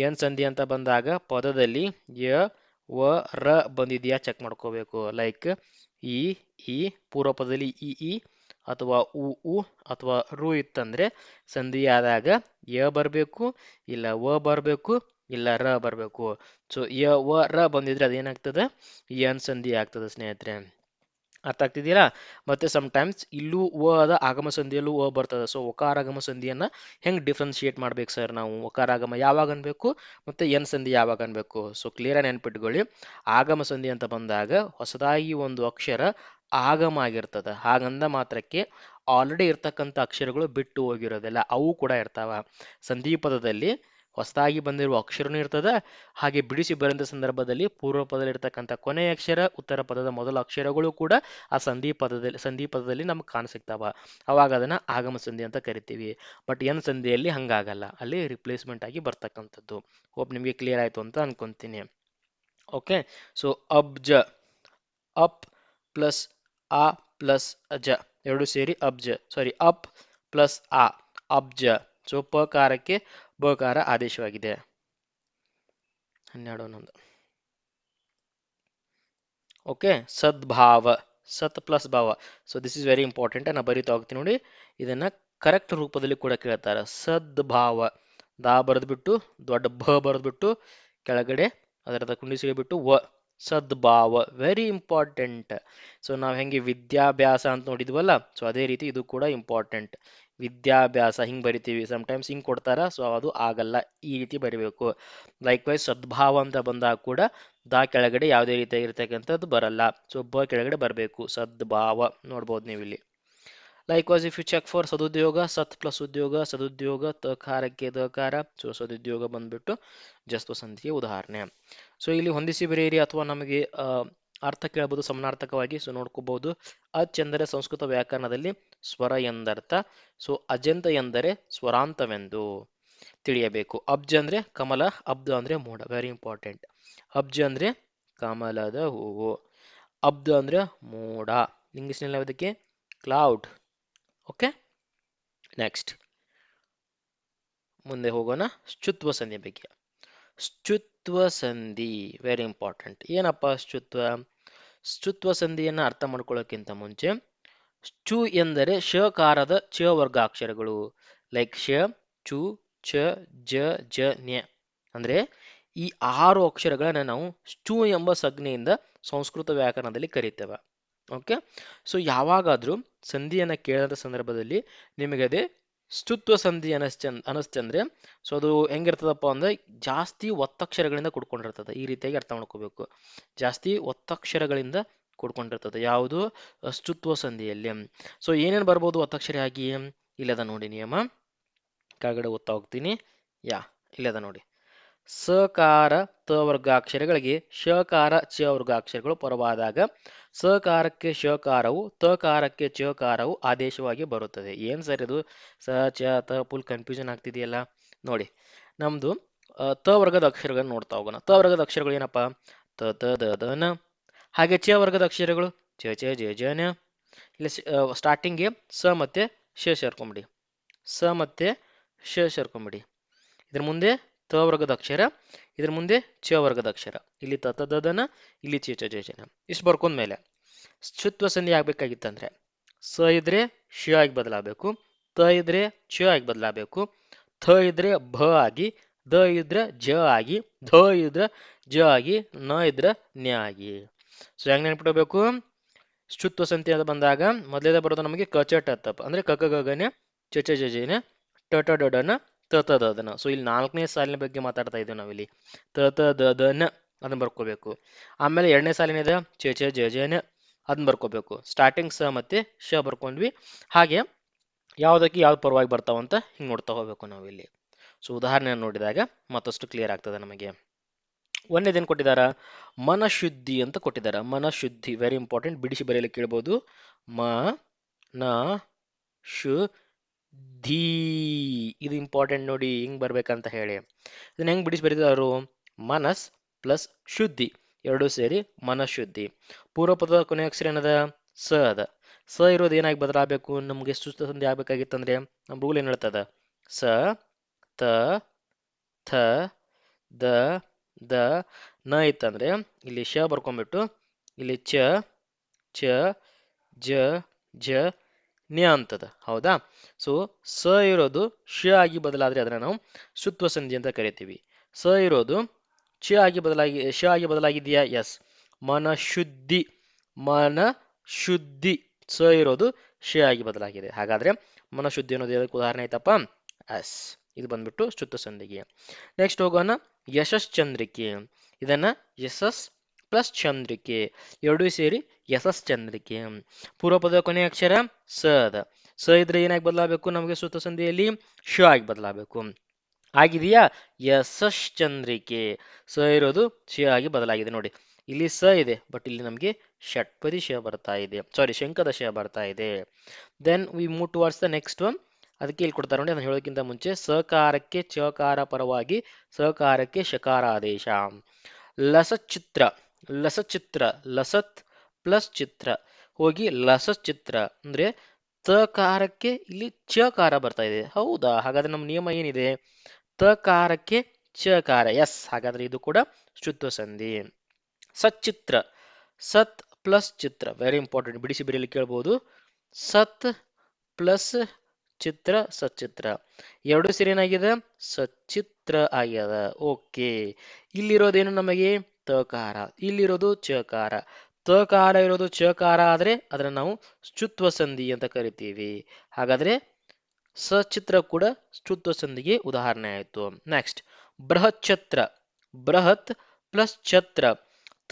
ಏನ್ ಸಂಧಿ ಅಂತ ಬಂದಾಗ ಪದದಲ್ಲಿ ಯ ವ ರ ಬಂದಿದೆಯಾ ಚೆಕ್ ಮಾಡ್ಕೋಬೇಕು. ಲೈಕ್ ಈ ಪೂರ್ವ ಪದದಲ್ಲಿ ಈ ಅಥವಾ ಉ ಅಥವಾ ರು ಇತ್ತಂದ್ರೆ ಸಂಧಿ ಆದಾಗ ಯ ಬರಬೇಕು, ಇಲ್ಲ ವ ಬರಬೇಕು, ಇಲ್ಲ ರ ಬರಬೇಕು. ಸೊ ಯ ವ ರ ಬಂದಿದ್ರೆ ಅದೇನಾಗ್ತದೆ, ಎನ್ ಸಂಧಿ ಆಗ್ತದೆ ಸ್ನೇಹಿತರೆ. ಅರ್ಥ ಆಗ್ತಿದ್ದೀರಾ? ಮತ್ತೆ ಟೈಮ್ಸ್ ಇಲ್ಲೂ ವ ಅದ, ಆಗಮ ಸಂಧಿಯಲ್ಲೂ ವ ಬರ್ತದೆ. ಸೊ ಒಕಾರಾಗಮ ಸಂಧಿಯನ್ನ ಹೆಂಗ್ ಡಿಫ್ರೆನ್ಶಿಯೇಟ್ ಮಾಡ್ಬೇಕು ಸರ್ ನಾವು? ಒಕಾರಾಗಮ ಯಾವಾಗ ಅನ್ಬೇಕು ಮತ್ತೆ ಎನ್ ಸಂಧಿ ಯಾವಾಗ ಅನ್ಬೇಕು? ಸೊ ಕ್ಲಿಯರ್ ಆಗಿ ನೆನ್ಪಿಟ್ಕೊಳ್ಳಿ. ಆಗಮ ಸಂಧಿ ಅಂತ ಬಂದಾಗ ಹೊಸದಾಗಿ ಒಂದು ಅಕ್ಷರ ಆಗಮ ಆಗಿರ್ತದ. ಹಾಗಂದ ಮಾತ್ರಕ್ಕೆ ಆಲ್ರೆಡಿ ಇರ್ತಕ್ಕಂಥ ಅಕ್ಷರಗಳು ಬಿಟ್ಟು ಹೋಗಿರೋದಿಲ್ಲ, ಅವು ಕೂಡ ಇರ್ತಾವ. ಸಂಧಿ ಪದದಲ್ಲಿ ಹೊಸದಾಗಿ ಬಂದಿರುವ ಅಕ್ಷರನೂ ಇರ್ತದ, ಹಾಗೆ ಬಿಡಿಸಿ ಬರೆದ ಸಂದರ್ಭದಲ್ಲಿ ಪೂರ್ವ ಪದದಲ್ಲಿ ಇರ್ತಕ್ಕಂಥ ಕೊನೆಯ ಅಕ್ಷರ, ಉತ್ತರ ಪದದ ಮೊದಲ ಅಕ್ಷರಗಳು ಕೂಡ ಆ ಸಂಧಿ ಪದದಲ್ಲಿ ನಮ್ಗೆ ಕಾಣಸಿಗ್ತಾವ. ಅವಾಗ ಅದನ್ನ ಆಗಮ ಸಂಧಿ ಅಂತ ಕರಿತೀವಿ. ಬಟ್ ಎನ್ ಸಂಧಿಯಲ್ಲಿ ಹಂಗಾಗಲ್ಲ, ಅಲ್ಲಿ ರಿಪ್ಲೇಸ್ಮೆಂಟ್ ಆಗಿ ಬರ್ತಕ್ಕಂಥದ್ದು. ಹೋಪ್ ನಿಮಗೆ ಕ್ಲಿಯರ್ ಆಯ್ತು ಅಂತ ಅನ್ಕೊಂತೀನಿ. ಓಕೆ, ಸೊ ಅಬ್ಜ, ಅಪ್ ಪ್ಲಸ್ ಆ ಪ್ಲಸ್ ಅಜ ಎರಡು ಸೇರಿ ಅಬ್ಜ, ಸಾರಿ ಅಪ್ ಪ್ಲಸ್ ಆ ಅಬ್ಜ. ಸೊ ಪಕಾರಕ್ಕೆ ಬಕಾರ ಆದೇಶವಾಗಿದೆ. 12 ಓಕೆ. ಸದ್ಭಾವ, ಸತ್ ಪ್ಲಸ್ ಭಾವ. So this is very important. ನಾನು ಬರೀತಾ ಹೋಗ್ತೀನಿ ನೋಡಿ, ಇದನ್ನ ಕರೆಕ್ಟ್ ರೂಪದಲ್ಲಿ ಕೂಡ ಕೇಳ್ತಾರೆ. ಸದ್ಭಾವ, ದಾ ಬರೆದ್ಬಿಟ್ಟು ದೊಡ್ಡ ಭ ಬರೆದ್ಬಿಟ್ಟು ಕೆಳಗಡೆ ಅದರದ ಕುಂಡಿಸಿಗೆ ಬಿಟ್ಟು ವ, ಸದ್ಭಾವ, ವೆರಿ ಇಂಪಾರ್ಟೆಂಟ್. ಸೊ ನಾವು ಹೆಂಗೆ ವಿದ್ಯಾಭ್ಯಾಸ ಅಂತ ನೋಡಿದ್ವಲ್ಲ, ಸೊ ಅದೇ ರೀತಿ ಇದು ಕೂಡ ಇಂಪಾರ್ಟೆಂಟ್. ವಿದ್ಯಾಭ್ಯಾಸ ಹಿಂಗ್ ಬರಿತೀವಿ, ಟೈಮ್ಸ್ ಹಿಂಗ್ ಕೊಡ್ತಾರ, ಸೊ ಅದು ಆಗಲ್ಲ, ಈ ರೀತಿ ಬರಿಬೇಕು. ಲೈಕ್ ವೈಸ್ ಸದ್ಭಾವ ಅಂತ ಬಂದಾಗ ಕೂಡ ದಾ ಕೆಳಗಡೆ ಯಾವುದೇ ರೀತಿ ಇರ್ತಕ್ಕಂಥದ್ದು ಬರಲ್ಲ, ಸೊ ಬ ಕೆಳಗಡೆ ಬರಬೇಕು, ಸದ್ಭಾವ ನೋಡ್ಬೋದು ನೀವು ಇಲ್ಲಿ. Like was if you check for ಸದುದ್ಯೋಗ, ಸತ್ ಪ್ಲಸ್ ಉದ್ಯೋಗ, ಸದುದ್ಯೋಗ, ತಕಾರಕ್ಕೆ ದಕಾರ, ಸೊ ಸದುದ್ಯೋಗ ಬಂದ್ಬಿಟ್ಟು ಜಸ್ತ್ವ ಸಂಧಿಗೆ ಉದಾಹರಣೆ. ಸೊ ಇಲ್ಲಿ ಹೊಂದಿಸಿ ಬರೆಯಿರಿ ಅಥವಾ ನಮಗೆ ಅರ್ಥ ಕೇಳಬಹುದು ಸಮಾನಾರ್ಥಕವಾಗಿ. ಸೊ ನೋಡ್ಕೋಬಹುದು. ಅಚ್ ಎಂದರೆ ಸಂಸ್ಕೃತ ವ್ಯಾಕರಣದಲ್ಲಿ ಸ್ವರ ಎಂದರ್ಥ. ಸೊ ಅಜಂತ ಎಂದರೆ ಸ್ವರಾಂತವೆಂದು ತಿಳಿಯಬೇಕು. ಅಬ್ಜ ಅಂದ್ರೆ ಕಮಲ, ಅಬ್ದ ಅಂದ್ರೆ ಮೋಡ, ವೆರಿ ಇಂಪಾರ್ಟೆಂಟ್. ಅಬ್ಜ ಅಂದ್ರೆ ಕಮಲದ ಹೂವು, ಅಬ್ದ ಅಂದ್ರೆ ಮೋಡ, ಇಂಗ್ಲಿಷ್ನಲ್ಲಿ ಅದಕ್ಕೆ ಕ್ಲೌಡ್. ಓಕೆ, ನೆಕ್ಸ್ಟ್ ಮುಂದೆ ಹೋಗೋಣ ಶ್ಚುತ್ವ ಸಂಧಿ ಬಗ್ಗೆ. ಶ್ಚುತ್ವ ಸಂಧಿ ವೆರಿ ಇಂಪಾರ್ಟೆಂಟ್. ಏನಪ್ಪ ಶ್ಚುತ್ವ? ಶ್ಚುತ್ವ ಸಂಧಿಯನ್ನ ಅರ್ಥ ಮಾಡ್ಕೊಳ್ಳೋಕ್ಕಿಂತ ಮುಂಚೆ, ಶ್ಚು ಎಂದರೆ ಶಕಾರದ ಚ ವರ್ಗಾಕ್ಷರಗಳು. ಲೈಕ್ ಶ, ಚು, ಚ, ಜ, ಜ, ನ್ಯ. ಅಂದ್ರೆ ಈ 6 ಅಕ್ಷರಗಳನ್ನ ನಾವು ಶ್ಚು ಎಂಬ ಸಂಜ್ಞೆಯಿಂದ ಸಂಸ್ಕೃತ ವ್ಯಾಕರಣದಲ್ಲಿ ಕರೀತೇವೆ. ಓಕೆ, ಸೊ ಯಾವಾಗಾದ್ರೂ ಸಂಧಿಯನ್ನ ಕೇಳಿದ ಸಂದರ್ಭದಲ್ಲಿ ನಿಮಗೆ ಅದೇ ಶ್ಚುತ್ವ ಸಂಧಿ ಅನಸ್ತಂದ್ರೆ, ಸೊ ಅದು ಹೆಂಗಿರ್ತದಪ್ಪ ಅಂದ್ರೆ ಜಾಸ್ತಿ ಒತ್ತಕ್ಷರಗಳಿಂದ ಕೂಡ್ಕೊಂಡಿರ್ತದೆ. ಈ ರೀತಿಯಾಗಿ ಅರ್ಥ ಮಾಡ್ಕೋಬೇಕು. ಜಾಸ್ತಿ ಒತ್ತಕ್ಷರಗಳಿಂದ ಕೂಡ್ಕೊಂಡಿರ್ತದೆ ಯಾವುದು? ಶ್ಚುತ್ವ ಸಂಧಿಯಲ್ಲಿ. ಸೊ ಏನೇನು ಬರ್ಬೋದು ಒತ್ತಕ್ಷರಿಯಾಗಿ? ಇಲ್ಲದ ನೋಡಿ ನಿಯಮ, ಕೆಳಗಡೆ ಓದ್ತಾ ಹೋಗ್ತೀನಿ. ಇಲ್ಲದ ನೋಡಿ. ಸಕಾರ ತ ವರ್ಗಾಕ್ಷರಗಳಿಗೆ ಶಕಾರ ಚ ವರ್ಗಾಕ್ಷರಗಳು ಪರವಾದಾಗ ಸಕಾರಕ್ಕೆ ಶಕಾರವು, ತಕಾರಕ್ಕೆ ಚಕಾರವು ಆದೇಶವಾಗಿ ಬರುತ್ತದೆ. ಏನ್ ಸರ್ ಇದು? ಸ ಚ ತ ಫುಲ್ ಕನ್ಫ್ಯೂಷನ್ ಆಗ್ತಿದೆಯಲ್ಲ. ನೋಡಿ, ನಮ್ದು ತ ವರ್ಗದ ಅಕ್ಷರಗಳನ್ನು ನೋಡ್ತಾ ಹೋಗೋಣ. ತ ವರ್ಗದ ಅಕ್ಷರಗಳು ಏನಪ್ಪ? ತ ತ ದ ದ ನ. ಹಾಗೆ ಚ ವರ್ಗದ ಅಕ್ಷರಗಳು ಚ ಚ ಜ ಜ ನ. ಇಲ್ಲಿ ಸ್ಟಾರ್ಟಿಂಗ್ಗೆ ಸ ಮತ್ತೆ ಶ ಸೇರ್ಕೊಂಬಿಡಿ, ಸ ಮತ್ತೆ ಶ ಸೇರ್ಕೊಂಬಿಡಿ. ಇದ್ರ ಮುಂದೆ ತ ವರ್ಗದ ಅಕ್ಷರ, ಇದ್ರ ಮುಂದೆ ಚ ವರ್ಗದ ಅಕ್ಷರ. ಇಲ್ಲಿ ತ ತ ದ ದ ನ, ಇಲ್ಲಿ ಚ ಚ ಜ ಜ ನ. ಇಷ್ಟು ಬರ್ಕೊಂಡ್ಮೇಲೆ ಶ್ಚುತ್ವ ಸಂಧಿ ಆಗ್ಬೇಕಾಗಿತ್ತಂದ್ರೆ ಸ ಇದ್ರೆ ಶ ಆಗಿ ಬದಲಾಗಬೇಕು, ತ ಇದ್ರೆ ಚ ಆಗಿ ಬದಲಾಗಬೇಕು, ಥ ಇದ್ರೆ ಭ ಆಗಿ ದ ಇದ್ರ ಜ ಆಗಿ, ಧ ಇದ್ರ ಜ ಆಗಿ, ನ ಇದ್ರ ನ್ಯ ಆಗಿ. ಸೊ ಹೆಂಗ್ ನೆನ್ಪಿಟ್ಕೋಬೇಕು? ಶುತ್ವ ಸಂಧಿ ಅಂತ ಬಂದಾಗ ಮೊದಲೇದ ಬರೋದು ನಮಗೆ ಕ ಚ ಟ ತ ಪ ಅಂದ್ರೆ ಕ ಕ ಗ ಗ ನ ಚ ಚ ಜ ಜ ನ ಟ ಟ ಡ ಡ ನ ತ ತ ದ ದ ನ. ಸೊ ಇಲ್ಲಿ 4ನೇ ಸಾಲಿನ ಬಗ್ಗೆ ಮಾತಾಡ್ತಾ ಇದ್ದೀವಿ ನಾವಿಲ್ಲಿ. ತ ತ ದ ದ ನ ಅದನ್ನ ಬರ್ಕೋಬೇಕು. ಆಮೇಲೆ 2ನೇ ಸಾಲಿನಿದೆ ಚ ಚ ಜ ಜ ನ ಅದನ್ನ ಬರ್ಕೋಬೇಕು. ಸ್ಟಾರ್ಟಿಂಗ್ ಸ ಮತ್ತೆ ಶ ಬರ್ಕೊಂಡ್ವಿ. ಹಾಗೆ ಯಾವುದಕ್ಕೆ ಯಾವ್ದು ಪರವಾಗಿ ಬರ್ತಾವಂತ ಹಿಂಗೆ ನೋಡ್ತಾ ಹೋಗ್ಬೇಕು ನಾವಿಲ್ಲಿ. ಸೊ ಉದಾಹರಣೆ ನೋಡಿದಾಗ ಮತ್ತಷ್ಟು ಕ್ಲಿಯರ್ ಆಗ್ತದೆ ನಮಗೆ. ಒಂದೇದೇನು ಕೊಟ್ಟಿದಾರ? ಮನಶುದ್ಧಿ ಅಂತ ಕೊಟ್ಟಿದ್ದಾರೆ. ಮನಶುದ್ಧಿ ವೆರಿ ಇಂಪಾರ್ಟೆಂಟ್, ಬಿಡಿಸಿ ಬರೆಯಲು ಕೇಳ್ಬೋದು. ಮ ನ ಶು ಧೀ, ಇದು ಇಂಪಾರ್ಟೆಂಟ್ ನೋಡಿ ಹಿಂಗ್ ಬರ್ಬೇಕಂತ ಹೇಳಿ. ಇದನ್ನ ಹೆಂಗ್ ಬಿಡಿಸಿ ಬರೀತಾರು? ಮನಸ್ ಪ್ಲಸ್ ಶುದ್ಧಿ ಎರಡೂ ಸೇರಿ ಮನಶುದ್ಧಿ. ಪೂರ್ವ ಪದದ ಕೊನೆಯ ಅಕ್ಷರ ಏನದ? ಸ ಅದ. ಸ ಇರೋದು ಏನಾಗಿ ಬದಲಾಗಬೇಕು? ನಮಗೆ ಸುಸ್ತ ಸಂಧಿ ಆಗ್ಬೇಕಾಗಿತ್ತಂದ್ರೆ ನಮ್ಮ ರೂಲ್ ಏನ್ ಹೇಳ್ತದ? ಸ ತ ಥ ದ ದ ನ ಇತ್ತಂದ್ರೆ ಇಲ್ಲಿ ಶ ಬರ್ಕೊಂಡ್ಬಿಟ್ಟು ಇಲ್ಲಿ ಚ ಚ ಜ ಜ ನ್ಯ ಅಂತದ. ಹೌದಾ? ಸೊ ಸ ಇರೋದು ಶ ಆಗಿ ಬದಲಾದ್ರೆ ಅದನ್ನ ನಾವು ಶುತ್ವ ಸಂಧಿ ಅಂತ ಕರಿತೀವಿ. ಸ ಇರೋದು ಶ ಆಗಿ ಬದಲಾಗಿದೆಯಾ? ಎಸ್. ಮನ ಶುದ್ಧಿ, ಮನ ಶುದ್ಧಿ. ಸ ಇರೋದು ಶ ಆಗಿ ಬದಲಾಗಿದೆ. ಹಾಗಾದ್ರೆ ಮನಶುದ್ಧಿ ಅನ್ನೋದು ಅದಕ್ಕೆ ಉದಾಹರಣೆ ಆಯ್ತಪ್ಪ. ಎಸ್, ಇದು ಬಂದ್ಬಿಟ್ಟು ಶುದ್ಧ ಸಂಧಿಗೆ. ನೆಕ್ಸ್ಟ್ ಹೋಗೋಣ ಯಶಶ್ಚಂದ್ರಿಕೆ. ಇದನ್ನ ಯಶಸ್ ಪ್ಲಸ್ ಚಂದ್ರಿಕೆ ಎರಡೂ ಸೇರಿ ಯಶಸ್ ಚಂದ್ರಿಕೆ. ಪೂರ್ವಪದ ಕೊನೆಯ ಅಕ್ಷರ ಸ ಅದ. ಸ ಇದ್ರೆ ಏನಾಗಿ ಬದಲಾಗಬೇಕು? ನಮಗೆ ಶುದ್ಧ ಸಂಧಿಯಲ್ಲಿ ಶ ಆಗಿ ಬದಲಾಗಬೇಕು. ಆಗಿದೆಯಾ? ಯಶಶ್ಚಂದ್ರಿಕೆ. ಸ ಇರೋದು ಶ ಆಗಿ ಬದಲಾಗಿದೆ ನೋಡಿ. ಇಲ್ಲಿ ಸ ಇದೆ, ಬಟ್ ಇಲ್ಲಿ ನಮಗೆ ಷಟ್ಪದಿ ಶ ಬರ್ತಾ ಇದೆ, ಸಾರಿ ಶಂಕದ ಶ ಬರ್ತಾ ಇದೆ. Then we move towards the next one. ಅದಕ್ಕೆ ಇಲ್ಲಿ ಕೊಡ್ತಾರೆ ನೋಡಿ, ಅದನ್ನು ಹೇಳೋಕ್ಕಿಂತ ಮುಂಚೆ ಸಕಾರಕ್ಕೆ ಚಕಾರ ಪರವಾಗಿ, ಸಕಾರಕ್ಕೆ ಶಕಾರ ಆದೇಶ. ಲಸಚಿತ್ರ, ಲಸಚಿತ್ರ, ಲಸತ್ ಪ್ಲಸ್ ಚಿತ್ರ ಹೋಗಿ ಲಸಚಿತ್ರ ಅಂದ್ರೆ ತಕಾರಕ್ಕೆ ಇಲ್ಲಿ ಚಕಾರ ಬರ್ತಾ ಇದೆ. ಹೌದಾ? ಹಾಗಾದ್ರೆ ನಮ್ಮ ನಿಯಮ ಏನಿದೆ? ತಕಾರಕ್ಕೆ ಚಕಾರ. ಎಸ್, ಹಾಗಾದ್ರೆ ಇದು ಕೂಡ ಶುದ್ಧ ಸಂಧಿ. ಸಚಿತ್ರ, ಸತ್ ಪ್ಲಸ್ ಚಿತ್ರ ವೆರಿ ಇಂಪಾರ್ಟೆಂಟ್, ಬಿಡಿಸಿ ಬರೆಯಲು ಕೇಳ್ಬೋದು. ಸತ್ ಪ್ಲಸ್ ಚಿತ್ರ ಸಚಿತ್ರ ಎರಡು ಸೇರಿ ಏನಾಗಿದೆ? ಸಚಿತ್ರ ಆಗ್ಯದ. ಓಕೆ, ಇಲ್ಲಿರೋದೇನು ನಮಗೆ? ತಕಾರ, ಇಲ್ಲಿರೋದು ಚಕಾರ. ತಕಾರ ಇರೋದು ಚಕಾರ ಆದ್ರೆ ಅದನ್ನ ನಾವು ಶುತ್ವ ಸಂಧಿ ಅಂತ ಕರಿತೀವಿ. ಹಾಗಾದ್ರೆ ಸಚಿತ್ರ ಕೂಡ ಶುತ್ವ ಸಂಧಿಗೆ ಉದಾಹರಣೆ ಆಯಿತು. ನೆಕ್ಸ್ಟ್ ಬೃಹತ್ ಛತ್ರ, ಬೃಹತ್ ಪ್ಲಸ್ ಛತ್ರ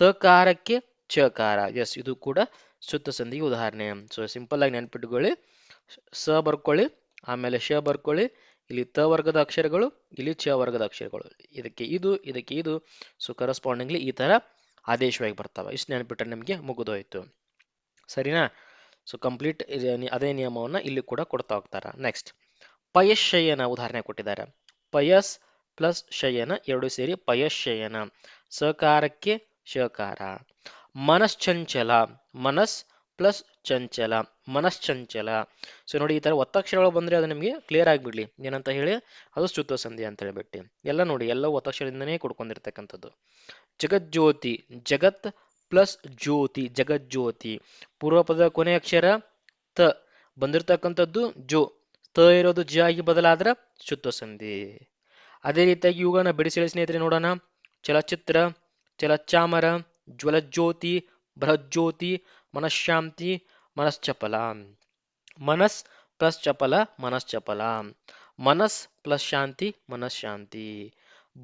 ತಕಾರಕ್ಕೆ ಚಕಾರ. ಎಸ್, ಇದು ಕೂಡ ಶುದ್ಧ ಸಂಧಿಗೆ ಉದಾಹರಣೆ. ಸೊ ಸಿಂಪಲ್ ಆಗಿ ನೆನ್ಪಿಟ್ಕೊಳ್ಳಿ, ಸ ಬರ್ಕೊಳ್ಳಿ, ಆಮೇಲೆ ಶ ಬರ್ಕೊಳ್ಳಿ, ಇಲ್ಲಿ ತ ವರ್ಗದ ಅಕ್ಷರಗಳು, ಇಲ್ಲಿ ಚ ವರ್ಗದ ಅಕ್ಷರಗಳು, ಇದಕ್ಕೆ ಇದು, ಇದಕ್ಕೆ ಇದು. ಸೊ ಕರೆಸ್ಪಾಂಡಿಂಗ್ಲಿ ಈ ತರ ಆದೇಶವಾಗಿ ಬರ್ತಾವೆ. ಇಷ್ಟು ನೆನ್ಪಿಟ್ರೆ ನಿಮಗೆ ಮುಗಿದೋಯ್ತು. ಸರಿನಾ? ಸೊ ಕಂಪ್ಲೀಟ್ ಅದೇ ನಿಯಮವನ್ನ ಇಲ್ಲಿ ಕೂಡ ಕೊಡ್ತಾ ಹೋಗ್ತಾರ. ನೆಕ್ಸ್ಟ್ ಪಯಶಯನ ಉದಾಹರಣೆ ಕೊಟ್ಟಿದ್ದಾರೆ. ಪಯಸ್ ಪ್ಲಸ್ ಶಯನ ಎರಡು ಸೇರಿ ಪಯಶಯನ. ಸಕಾರಕ್ಕೆ ಶಕಾರ. ಮನಶ್ಚಂಚಲ, ಮನಸ್ ಪ್ಲಸ್ ಚಂಚಲ, ಮನಶ್ಚಂಚಲ. ಸೊ ನೋಡಿ, ಈ ತರ ಒತ್ತಕ್ಷರಗಳು ಬಂದ್ರೆ ಅದು ನಿಮಗೆ ಕ್ಲಿಯರ್ ಆಗಿಬಿಡ್ಲಿ ಏನಂತ ಹೇಳಿ, ಅದು ಶುದ್ಧ ಸಂಧಿ ಅಂತ ಹೇಳ್ಬಿಟ್ಟು. ಎಲ್ಲ ನೋಡಿ, ಎಲ್ಲ ಒತ್ತಕ್ಷರದಿಂದನೇ ಕೊಡ್ಕೊಂಡಿರ್ತಕ್ಕಂಥದ್ದು. ಜಗಜ್ಯೋತಿ, ಜಗತ್ ಪ್ಲಸ್ ಜ್ಯೋತಿ, ಜಗಜ್ಯೋತಿ. ಪೂರ್ವಪದ ಕೊನೆಯ ಅಕ್ಷರ ತ ಬಂದಿರತಕ್ಕಂಥದ್ದು ಜೋ, ತ ಇರೋದು ಜ ಆಗಿ ಬದಲಾದ್ರ ಶುದ್ಧ ಸಂಧಿ. ಅದೇ ರೀತಿಯಾಗಿ ಇವುಗಳನ್ನ ಬಿಡಿಸಿ ಸ್ನೇಹಿತರೆ ನೋಡೋಣ. ಚಲಚಿತ್ರ, ಚಲಚಾಮರ, ಜ್ವಲಜ್ಯೋತಿ, ಬೃಹಜ್ಯೋತಿ, ಮನಃಶಾಂತಿ, ಮನಶ್ಚಪಲ. ಮನಸ್ ಪ್ಲಸ್ ಚಪಲ ಮನಶ್ಚಪಲ, ಮನಸ್ ಪ್ಲಸ್ ಶಾಂತಿ ಮನಃಶಾಂತಿ.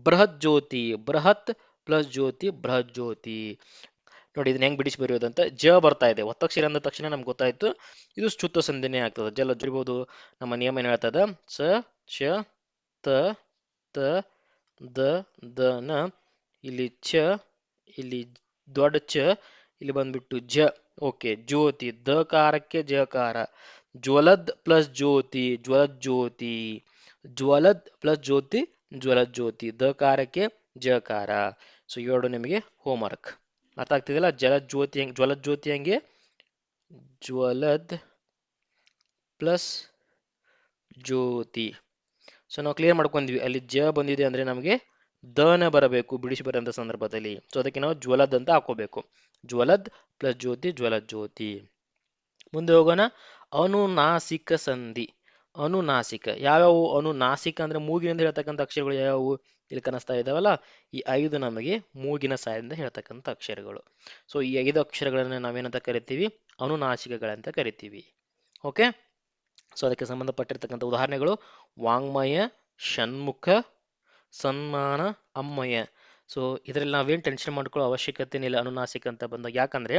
ಬೃಹತ್ ಜ್ಯೋತಿ, ಬೃಹತ್ ಪ್ಲಸ್ ಜ್ಯೋತಿ ಬೃಹಜ್ಯೋತಿ. ನೋಡಿ ಇದನ್ನ ಹೆಂಗ್ ಬಿಡಿಸಿ ಬರೆಯೋದಂತ. ಜ ಬರ್ತಾ ಇದೆ, ಒತ್ತಕ್ಷರ ಅಂದ ತಕ್ಷಣ ನಮ್ಗೆ ಗೊತ್ತಾಯ್ತು ಇದು ಶುದ್ಧ ಸಂಧಿನೇ ಆಗ್ತದೆ. ಜಲ ಜರಿಬಹುದು. ನಮ್ಮ ನಿಯಮ ಏನ್ ಹೇಳ್ತದ? ಸ ಶ ತ ತ ದ ದ ನ, ಇಲ್ಲಿ ಚ, ಇಲ್ಲಿ ದೊಡ್ಡ ಚ, ಇಲ್ಲಿ ಬಂದ್ಬಿಟ್ಟು ಜ. ಓಕೆ, ಜ್ಯೋತಿ, ದಕಾರಕ್ಕೆ ಜಕಾರ. ಜ್ವಲದ್ ಪ್ಲಸ್ ಜ್ಯೋತಿ ಜ್ವಲದ್ ಜ್ಯೋತಿ, ಜ್ವಲದ್ ಪ್ಲಸ್ ಜ್ಯೋತಿ ಜ್ವಲದ್ ಜ್ಯೋತಿ, ದಕಾರಕ್ಕೆ ಜಕಾರ. ಸೊ ಇವೆರಡು ನಿಮಗೆ ಹೋಮ್ ವರ್ಕ್. ಅರ್ಥ ಆಗ್ತಿದಿಲ್ಲ? ಜಲದ್ ಜ್ಯೋತಿ ಹೆಂಗೆ, ಜ್ವಲದ್ ಜ್ಯೋತಿ ಹೆಂಗೆ? ಜ್ವಲದ್ ಪ್ಲಸ್ ಜ್ಯೋತಿ. ಸೊ ನಾವು ಕ್ಲಿಯರ್ ಮಾಡ್ಕೊಂಡ್ವಿ, ಅಲ್ಲಿ ಜ ಬಂದಿದೆ ಅಂದ್ರೆ ನಮಗೆ ದನ ಬರಬೇಕು ಬಿಡಿಸಿ ಬರೋಂಥ ಸಂದರ್ಭದಲ್ಲಿ. ಸೊ ಅದಕ್ಕೆ ನಾವು ಜ್ವಲದ್ ಅಂತ ಹಾಕೋಬೇಕು. ಜ್ವಲದ್ ಪ್ಲಸ್ ಜ್ಯೋತಿ ಜ್ವಲದ್ ಜ್ಯೋತಿ. ಮುಂದೆ ಹೋಗೋಣ. ಅನುನಾಸಿಕ ಸಂಧಿ. ಅನುನಾಸಿಕ. ಯಾವ್ಯಾವು ಅನುನಾಸಿಕ ಅಂದ್ರೆ ಮೂಗಿನಿಂದ ಹೇಳ್ತಕ್ಕಂಥ ಅಕ್ಷರಗಳು ಯಾವ್ಯಾವು ಇಲ್ಲಿ ಕಾಣಿಸ್ತಾ ಇದಾವಲ್ಲ, ಈ 5 ನಮಗೆ ಮೂಗಿನ ಸಹಾಯದಿಂದ ಹೇಳ್ತಕ್ಕಂಥ ಅಕ್ಷರಗಳು. ಸೊ ಈ 5 ಅಕ್ಷರಗಳನ್ನ ನಾವೇನಂತ ಕರಿತೀವಿ? ಅನುನಾಸಿಕಗಳಂತ ಕರಿತೀವಿ. ಓಕೆ. ಸೊ ಅದಕ್ಕೆ ಸಂಬಂಧಪಟ್ಟಿರ್ತಕ್ಕಂಥ ಉದಾಹರಣೆಗಳು ವಾಂಗ್ಮಯ, ಷಣ್ಮುಖ, ಸನ್ಮಾನ, ಅಮ್ಮಯ್ಯ. ಸೊ ಇದರಲ್ಲಿ ನಾವೇನು ಟೆನ್ಷನ್ ಮಾಡ್ಕೊಳ್ಳೋ ಅವಶ್ಯಕತೆ ಇಲ್ಲ ಅನುನಾಸಿಕ ಅಂತ ಬಂದಾಗ. ಯಾಕಂದ್ರೆ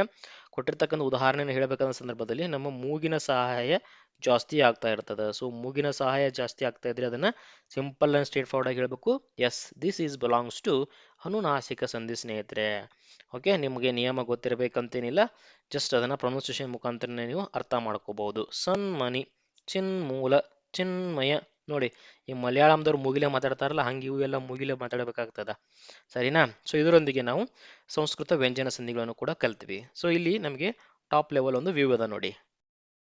ಕೊಟ್ಟಿರ್ತಕ್ಕಂಥ ಉದಾಹರಣೆನ ಹೇಳಬೇಕಾದ ಸಂದರ್ಭದಲ್ಲಿ ನಮ್ಮ ಮೂಗಿನ ಸಹಾಯ ಜಾಸ್ತಿ ಆಗ್ತಾ ಇರ್ತದೆ. ಸೊ ಮೂಗಿನ ಸಹಾಯ ಜಾಸ್ತಿ ಆಗ್ತಾ ಇದ್ರೆ ಅದನ್ನ ಸಿಂಪಲ್ ಅಂಡ್ ಸ್ಟ್ರೇಟ್ ಫಾರ್ವರ್ಡ್ ಆಗಿ ಹೇಳಬೇಕು, yes this is belongs to ಅನುನಾಸಿಕ ಸಂಧಿ ಸ್ನೇಹಿತರೆ. ಓಕೆ, ನಿಮಗೆ ನಿಯಮ ಗೊತ್ತಿರಬೇಕಂತೇನಿಲ್ಲ, ಜಸ್ಟ್ ಅದನ್ನ ಪ್ರೊನೌನ್ಸಿಯೇಷನ್ ಮುಖಾಂತರ ನೀವು ಅರ್ಥ ಮಾಡ್ಕೋಬಹುದು. ಸನ್ಮನಿ, ಚಿನ್ಮೂಲ, ಚಿನ್ಮಯ. ನೋಡಿ, ಈ ಮಲಯಾಳಂದವ್ರು ಮುಗಿಲೆ ಮಾತಾಡ್ತಾರಲ್ಲ, ಹಂಗೆ ಇವೆಲ್ಲ ಮುಗಿಲೆ ಮಾತಾಡಬೇಕಾಗ್ತದ, ಸರಿನಾ? ಸೊ ಇದರೊಂದಿಗೆ ನಾವು ಸಂಸ್ಕೃತ ವ್ಯಂಜನ ಸಂಧಿಗಳನ್ನು ಕೂಡ ಕಲ್ತ್ವಿ. ಸೊ ಇಲ್ಲಿ ನಮಗೆ ಟಾಪ್ ಲೆವೆಲ್ ಒಂದು ವ್ಯೂ ಅದ ನೋಡಿ.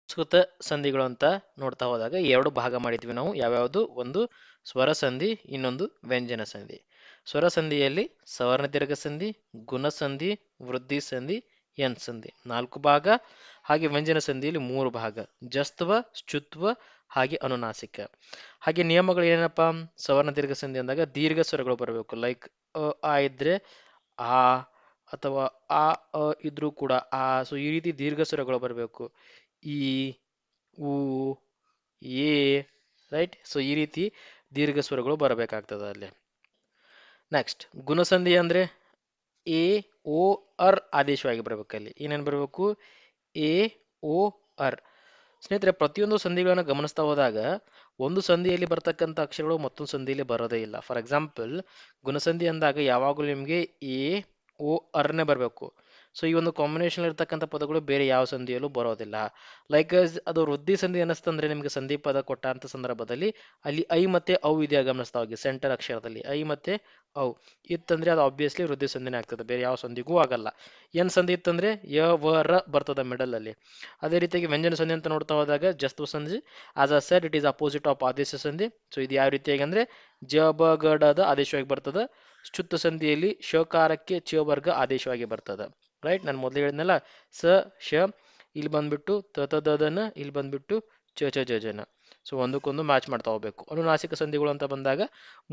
ಸಂಸ್ಕೃತ ಸಂಧಿಗಳು ಅಂತ ನೋಡ್ತಾ ಹೋದಾಗ 2 ಭಾಗ ಮಾಡಿದ್ವಿ ನಾವು. ಯಾವ್ಯಾವುದು? ಒಂದು ಸ್ವರ ಸಂಧಿ, ಇನ್ನೊಂದು ವ್ಯಂಜನ ಸಂಧಿ. ಸ್ವರ ಸಂಧಿಯಲ್ಲಿ ಸವರ್ಣ ದೀರ್ಘ ಸಂಧಿ, ಗುಣ ಸಂಧಿ, ವೃದ್ಧಿ ಸಂಧಿ, ಎನ್ ಸಂಧಿ 4 ಭಾಗ. ಹಾಗೆ ವ್ಯಂಜನ ಸಂಧಿಯಲ್ಲಿ 3 ಭಾಗ: ಜಸ್ತ್ವ, ಶ್ಚುತ್ವ, ಹಾಗೆ ಅನುನಾಸಿಕ. ಹಾಗೆ ನಿಯಮಗಳು ಏನಪ್ಪಾ? ಸವರ್ಣ ದೀರ್ಘ ಸಂಧಿ ಅಂದಾಗ ದೀರ್ಘ ಸ್ವರಗಳು ಬರಬೇಕು. ಲೈಕ್ ಆ ಇದ್ರೆ ಆ, ಅಥವಾ ಆ ಇದ್ರೂ ಕೂಡ ಆ. ಸೊ ಈ ರೀತಿ ದೀರ್ಘ ಸ್ವರಗಳು ಬರಬೇಕು. ಈ, ಉ, ಎ, ರೈಟ್. ಸೊ ಈ ರೀತಿ ದೀರ್ಘ ಸ್ವರಗಳು ಬರಬೇಕಾಗ್ತದೆ ಅಲ್ಲಿ. ನೆಕ್ಸ್ಟ್ ಗುಣಸಂಧಿ ಅಂದ್ರೆ ಎ, ಓ, ಅರ್ ಆದೇಶವಾಗಿ ಬರಬೇಕಲ್ಲಿ. ಏನೇನು ಬರಬೇಕು? ಎ, ಓ, ಅರ್. ಸ್ನೇಹಿತರೆ, ಪ್ರತಿಯೊಂದು ಸಂಧಿಗಳನ್ನು ಗಮನಿಸ್ತಾ ಹೋದಾಗ ಒಂದು ಸಂಧಿಯಲ್ಲಿ ಬರ್ತಕ್ಕಂಥ ಅಕ್ಷರಗಳು ಮತ್ತೊಂದು ಸಂಧಿಯಲ್ಲಿ ಬರೋದೇ ಇಲ್ಲ. ಫಾರ್ ಎಕ್ಸಾಂಪಲ್, ಗುಣಸಂಧಿ ಅಂದಾಗ ಯಾವಾಗಲೂ ನಿಮಗೆ ಎ, ಓ, ಅರ್ನೇ ಬರಬೇಕು. ಸೊ ಈ ಒಂದು ಕಾಂಬಿನೇಷನ್ ಇರ್ತಕ್ಕಂಥ ಪದಗಳು ಬೇರೆ ಯಾವ ಸಂಧಿಯಲ್ಲೂ ಬರೋದಿಲ್ಲ. ಲೈಕ್ ಅದು ವೃದ್ಧಿ ಸಂಧಿ ಅನ್ನಿಸ್ತಂದ್ರೆ ನಿಮಗೆ ಸಂಧಿ ಪದ ಕೊಟ್ಟ ಅಂತ ಸಂದರ್ಭದಲ್ಲಿ ಅಲ್ಲಿ ಐ ಮತ್ತೆ ಔ ಇದೆಯಾ ಗಮನಿಸ್ತಾ ಹೋಗಿ. ಸೆಂಟರ್ ಅಕ್ಷರದಲ್ಲಿ ಐ ಮತ್ತೆ ಔ ಇತ್ತಂದ್ರೆ ಅದು ಆಬ್ವಿಯಸ್ಲಿ ವೃದ್ಧಿ ಸಂಧಿನೇ ಆಗ್ತದೆ, ಬೇರೆ ಯಾವ ಸಂಧಿಗೂ ಆಗಲ್ಲ. ಎನ್ ಸಂಧಿ ಇತ್ತಂದ್ರೆ ಯ, ವ, ರ ಬರ್ತದೆ ಮಿಡಲ್ ಅಲ್ಲಿ. ಅದೇ ರೀತಿಯಾಗಿ ವ್ಯಂಜನ ಸಂಧಿ ಅಂತ ನೋಡ್ತಾ ಹೋದಾಗ ಜಸ್ತ್ವ ಸಂಧಿ, as a said it is opposite of ಆದೇಶ ಸಂಧಿ. ಸೊ ಇದು ಯಾವ ರೀತಿಯಾಗಿ ಅಂದ್ರೆ ಜ, ಬ, ಗ, ಡ ದ ಆದೇಶವಾಗಿ ಬರ್ತದೆ. ಶ್ಚುತ್ತ ಸಂಧಿಯಲ್ಲಿ ಶಕಾರಕ್ಕೆ ಚ ವರ್ಗ ಆದೇಶವಾಗಿ ಬರ್ತದೆ. ರೈಟ್, ನಾನು ಮೊದಲು ಹೇಳಿದ್ನಲ್ಲ, ಸ, ಶ, ಇಲ್ಲಿ ಬಂದ್ಬಿಟ್ಟು ತ, ತ, ದ, ದನ, ಇಲ್ಲಿ ಬಂದ್ಬಿಟ್ಟು ಚ, ಚ, ಜ, ಜನ. ಸೊ ಒಂದಕ್ಕೊಂದು ಮ್ಯಾಚ್ ಮಾಡ್ತಾ ಹೋಗ್ಬೇಕು. ಅನುನಾಸಿಕ ಸಂಧಿಗಳು ಅಂತ ಬಂದಾಗ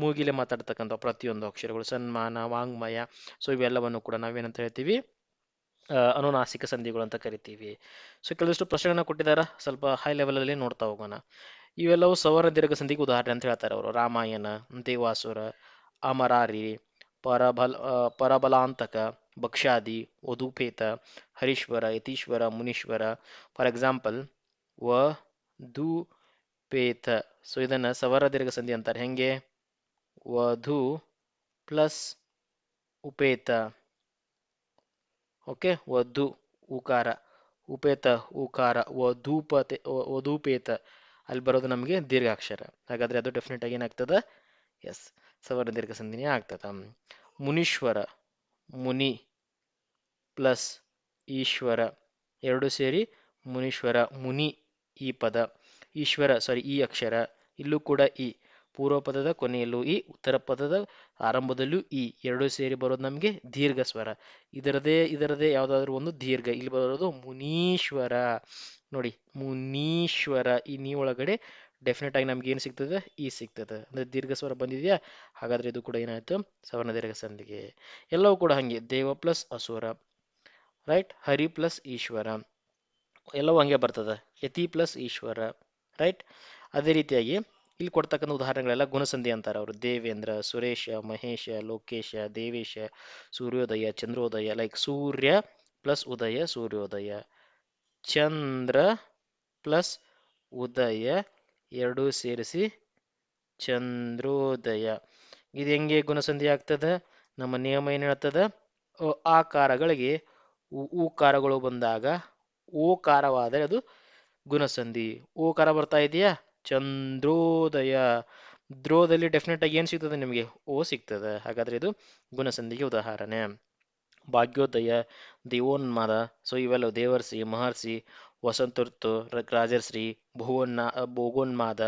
ಮೂಗಿಲೆ ಮಾತಾಡ್ತಕ್ಕಂಥ ಪ್ರತಿಯೊಂದು ಅಕ್ಷರಗಳು, ಸನ್ಮಾನ, ವಾಂಗ್ಮಯ, ಸೊ ಇವೆಲ್ಲವನ್ನು ಕೂಡ ನಾವೇನಂತ ಹೇಳ್ತೀವಿ? ಅನುನಾಸಿಕ ಸಂಧಿಗಳು ಅಂತ ಕರಿತೀವಿ. ಸೊ ಕೆಲವಷ್ಟು ಪ್ರಶ್ನೆಗಳನ್ನ ಕೊಟ್ಟಿದ್ದಾರೆ, ಸ್ವಲ್ಪ ಹೈ ಲೆವೆಲ್ ಅಲ್ಲಿ ನೋಡ್ತಾ ಹೋಗೋಣ. ಇವೆಲ್ಲವೂ ಸವರ್ಣ ದೀರ್ಘ ಸಂಧಿಗೆ ಉದಾಹರಣೆ ಅಂತ ಹೇಳ್ತಾರೆ ಅವರು. ರಾಮಾಯಣ, ದೇವಾಸುರ, ಅಮರಾರಿ, ಪರಬಲಾಂತಕ, ಭಕ್ಷಾದಿ, ವಧೂಪೇತ, ಹರೀಶ್ವರ, ಯತೀಶ್ವರ, ಮುನೀಶ್ವರ. ಫಾರ್ ಎಕ್ಸಾಂಪಲ್, ವ, ಧು, ಪೇತ. ಸೊ ಇದನ್ನ ಸವರ್ಣ ದೀರ್ಘ ಸಂಧಿ ಅಂತಾರೆ. ಹೆಂಗೆ? ವಧು ಪ್ಲಸ್ ಉಪೇತ. ಓಕೆ, ವಧು ಉಕಾರ, ಉಪೇತ ಉಕಾರ, ವಧೂಪತೆ, ವಧೂಪೇತ. ಅಲ್ಲಿ ಬರೋದು ನಮಗೆ ದೀರ್ಘಾಕ್ಷರ. ಹಾಗಾದ್ರೆ ಅದು ಡೆಫಿನೆಟ್ ಆಗಿ ಏನಾಗ್ತದ? ಎಸ್, ಸವರ್ಣ ದೀರ್ಘ ಸಂಧಿನೇ ಆಗ್ತದ. ಮುನೀಶ್ವರ, ಮುನಿ ಪ್ಲಸ್ ಈಶ್ವರ ಎರಡು ಸೇರಿ ಮುನೀಶ್ವರ, ಮುನಿ ಈ ಪದ. ಈಶ್ವರ, ಸಾರಿ ಈ ಅಕ್ಷರ, ಇಲ್ಲೂ ಕೂಡ ಈ. ಪೂರ್ವ ಪದದ ಕೊನೆಯಲ್ಲೂ ಈ, ಉತ್ತರ ಪದದ ಆರಂಭದಲ್ಲೂ ಈ, ಎರಡು ಸೇರಿ ಬರೋದು ನಮಗೆ ದೀರ್ಘ ಸ್ವರ. ಇದರದೇ ಯಾವುದಾದ್ರೂ ಒಂದು ದೀರ್ಘ. ಇಲ್ಲಿ ಬರೋದು ಮುನೀಶ್ವರ. ನೋಡಿ, ಮುನೀಶ್ವರ, ಈ ನೀ ಒಳಗಡೆ ಡೆಫಿನೆಟ್ ಆಗಿ ನಮ್ಗೆ ಏನು ಸಿಗ್ತದೆ? ಈ ಸಿಗ್ತದೆ. ಅಂದ್ರೆ ದೀರ್ಘ ಸ್ವರ ಬಂದಿದೆಯಾ? ಹಾಗಾದ್ರೆ ಇದು ಕೂಡ ಏನಾಯ್ತು? ಸವರ್ಣ ದೀರ್ಘ ಸಂಧಿಗೆ. ಎಲ್ಲವೂ ಕೂಡ ಹಂಗೆ, ದೇವ ಪ್ಲಸ್ ಅಸುರ, ರೈಟ್, ಹರಿ ಪ್ಲಸ್ ಈಶ್ವರ, ಎಲ್ಲವೂ ಹಂಗೆ ಬರ್ತದೆ. ಯತಿ ಪ್ಲಸ್ ಈಶ್ವರ, ರೈಟ್. ಅದೇ ರೀತಿಯಾಗಿ ಇಲ್ಲಿ ಕೊಡ್ತಕ್ಕಂಥ ಉದಾಹರಣೆಗಳೆಲ್ಲ ಗುಣಸಂಧಿ ಅಂತಾರೆ ಅವರು. ದೇವೇಂದ್ರ, ಸುರೇಶ, ಮಹೇಶ, ಲೋಕೇಶ, ದೇವೇಶ, ಸೂರ್ಯೋದಯ, ಚಂದ್ರೋದಯ. ಲೈಕ್ ಸೂರ್ಯ ಪ್ಲಸ್ ಉದಯ, ಸೂರ್ಯೋದಯ. ಚಂದ್ರ ಪ್ಲಸ್ ಉದಯ ಎರಡೂ ಸೇರಿಸಿ ಚಂದ್ರೋದಯ. ಇದು ಹೆಂಗೆ ಗುಣಸಂಧಿ ಆಗ್ತದ? ನಮ್ಮ ನಿಯಮ ಏನ್ ಹೇಳ್ತದ? ಆಕಾರಗಳಿಗೆ ಊಕಾರಗಳು ಬಂದಾಗ ಓಕಾರವಾದರೆ ಅದು ಗುಣಸಂಧಿ. ಓಕಾರ ಬರ್ತಾ ಇದೆಯಾ? ಚಂದ್ರೋದಯ. ದ್ರೋದಲ್ಲಿ ಡೆಫಿನೆಟ್ ಆಗಿ ಏನು ಸಿಗ್ತದೆ ನಿಮಗೆ? ಓ ಸಿಗ್ತದೆ. ಹಾಗಾದ್ರೆ ಇದು ಗುಣಸಂಧಿಗೆ ಉದಾಹರಣೆ. ಭಾಗ್ಯೋದಯ, ದೇವೋನ್ಮಾದ. ಸೊ ಇವೆಲ್ಲ ದೇವರ್ಷಿ, ಮಹರ್ಷಿ, ವಸಂತಋತು, ರಾಜರ್ಷಿ, ಭೋಗೋನ್ಮಾದ.